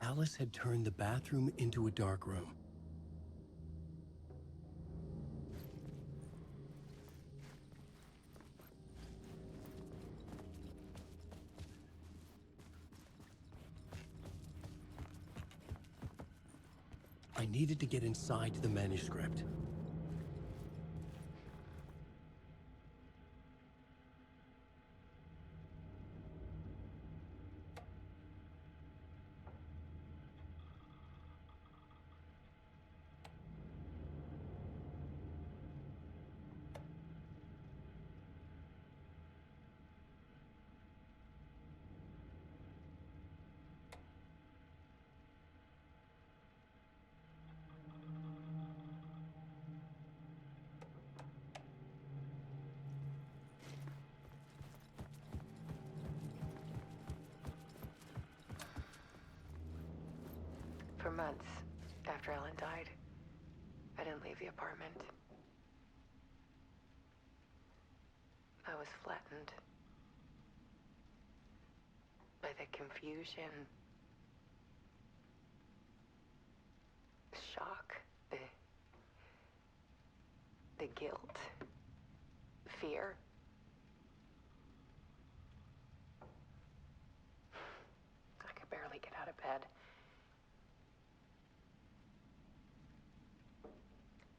Alice had turned the bathroom into a dark room. I needed to get inside the manuscript. For months after Ellen died, I didn't leave the apartment. I was flattened by the confusion, shock, the guilt, fear. I could barely get out of bed.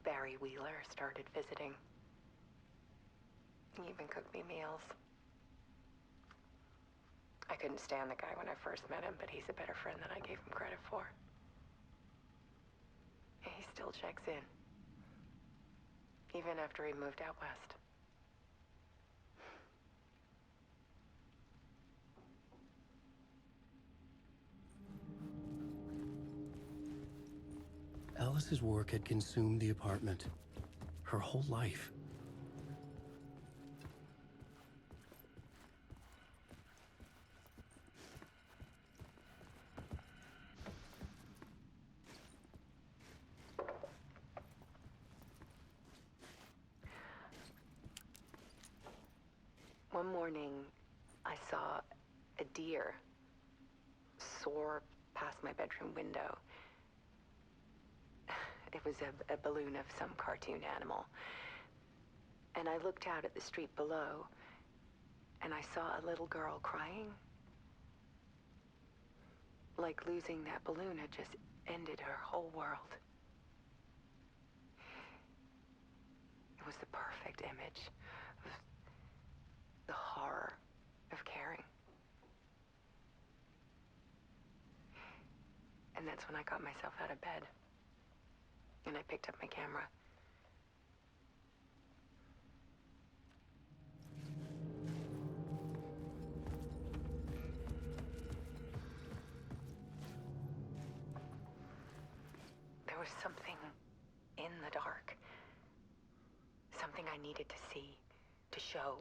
Barry Wheeler started visiting. He even cooked me meals. I couldn't stand the guy when I first met him, but he's a better friend than I gave him credit for. He still checks in, even after he moved out west. Alice's work had consumed the apartment. Her whole life. One morning, I saw a deer soar past my bedroom window. It was a balloon of some cartoon animal. And I looked out at the street below, and I saw a little girl crying. Like losing that balloon had just ended her whole world. It was the perfect image of the horror of caring. And that's when I got myself out of bed. And I picked up my camera. There was something in the dark. Something I needed to see, to show.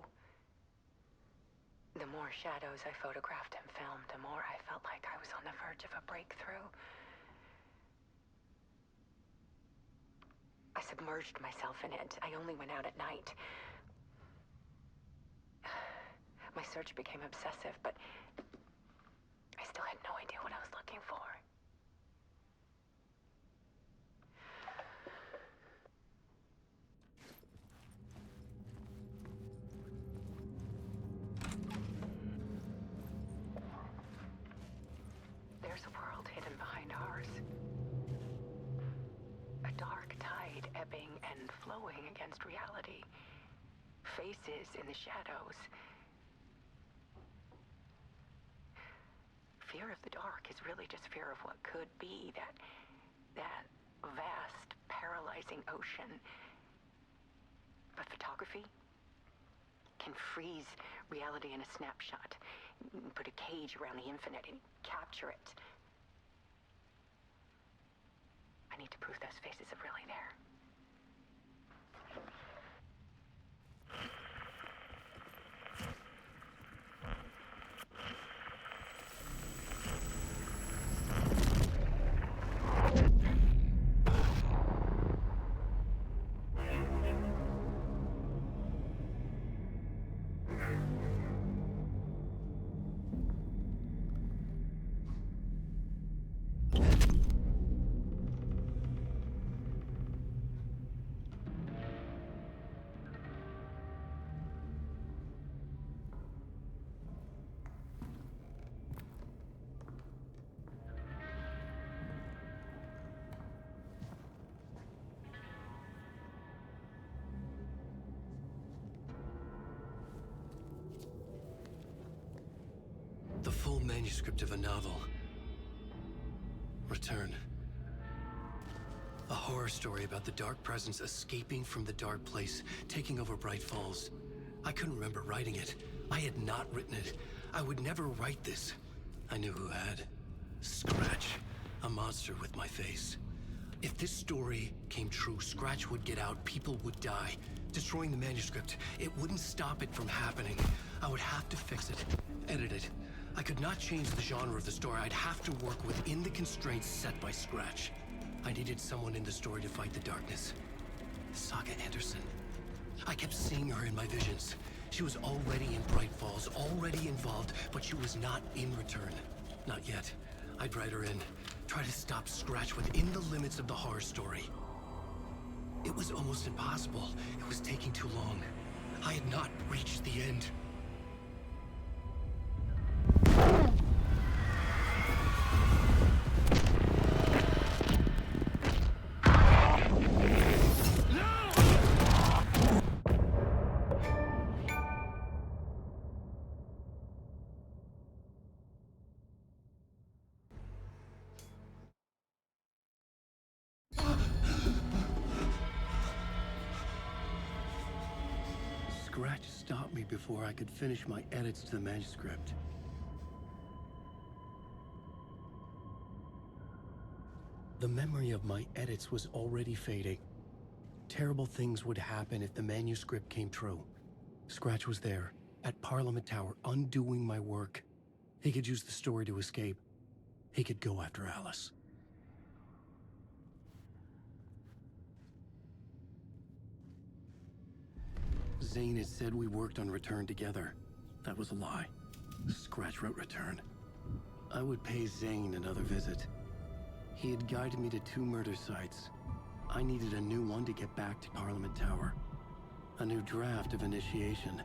The more shadows I photographed and filmed, the more I felt like I was on the verge of a breakthrough. I submerged myself in it. I only went out at night. My search became obsessive, but I still had no idea what I was looking for. There's a world hidden behind ours. A dark tide ebbing and flowing against reality. Faces in the shadows. Fear of the dark is really just fear of what could be, that vast, paralyzing ocean. But photography can freeze reality in a snapshot. Put a cage around the infinite and capture it. I need to prove those faces are really there. full manuscript of a novel. Return. A horror story about the dark presence escaping from the dark place, taking over Bright Falls. I couldn't remember writing it. I had not written it. I would never write this. I knew who had. Scratch. A monster with my face. If this story came true, Scratch would get out, people would die. Destroying the manuscript, it wouldn't stop it from happening. I would have to fix it, edit it. I could not change the genre of the story. I'd have to work within the constraints set by Scratch. I needed someone in the story to fight the darkness. Saga Anderson. I kept seeing her in my visions. She was already in Bright Falls, already involved, but she was not in Return. Not yet. I'd write her in. Try to stop Scratch within the limits of the horror story. It was almost impossible. It was taking too long. I had not reached the end. Scratch stopped me before I could finish my edits to the manuscript. The memory of my edits was already fading. Terrible things would happen if the manuscript came true. Scratch was there, at Parliament Tower, undoing my work. He could use the story to escape. He could go after Alice. Zane had said we worked on Return together. That was a lie. Scratch wrote Return. I would pay Zane another visit. He had guided me to 2 murder sites. I needed a new one to get back to Parliament Tower. A new draft of Initiation.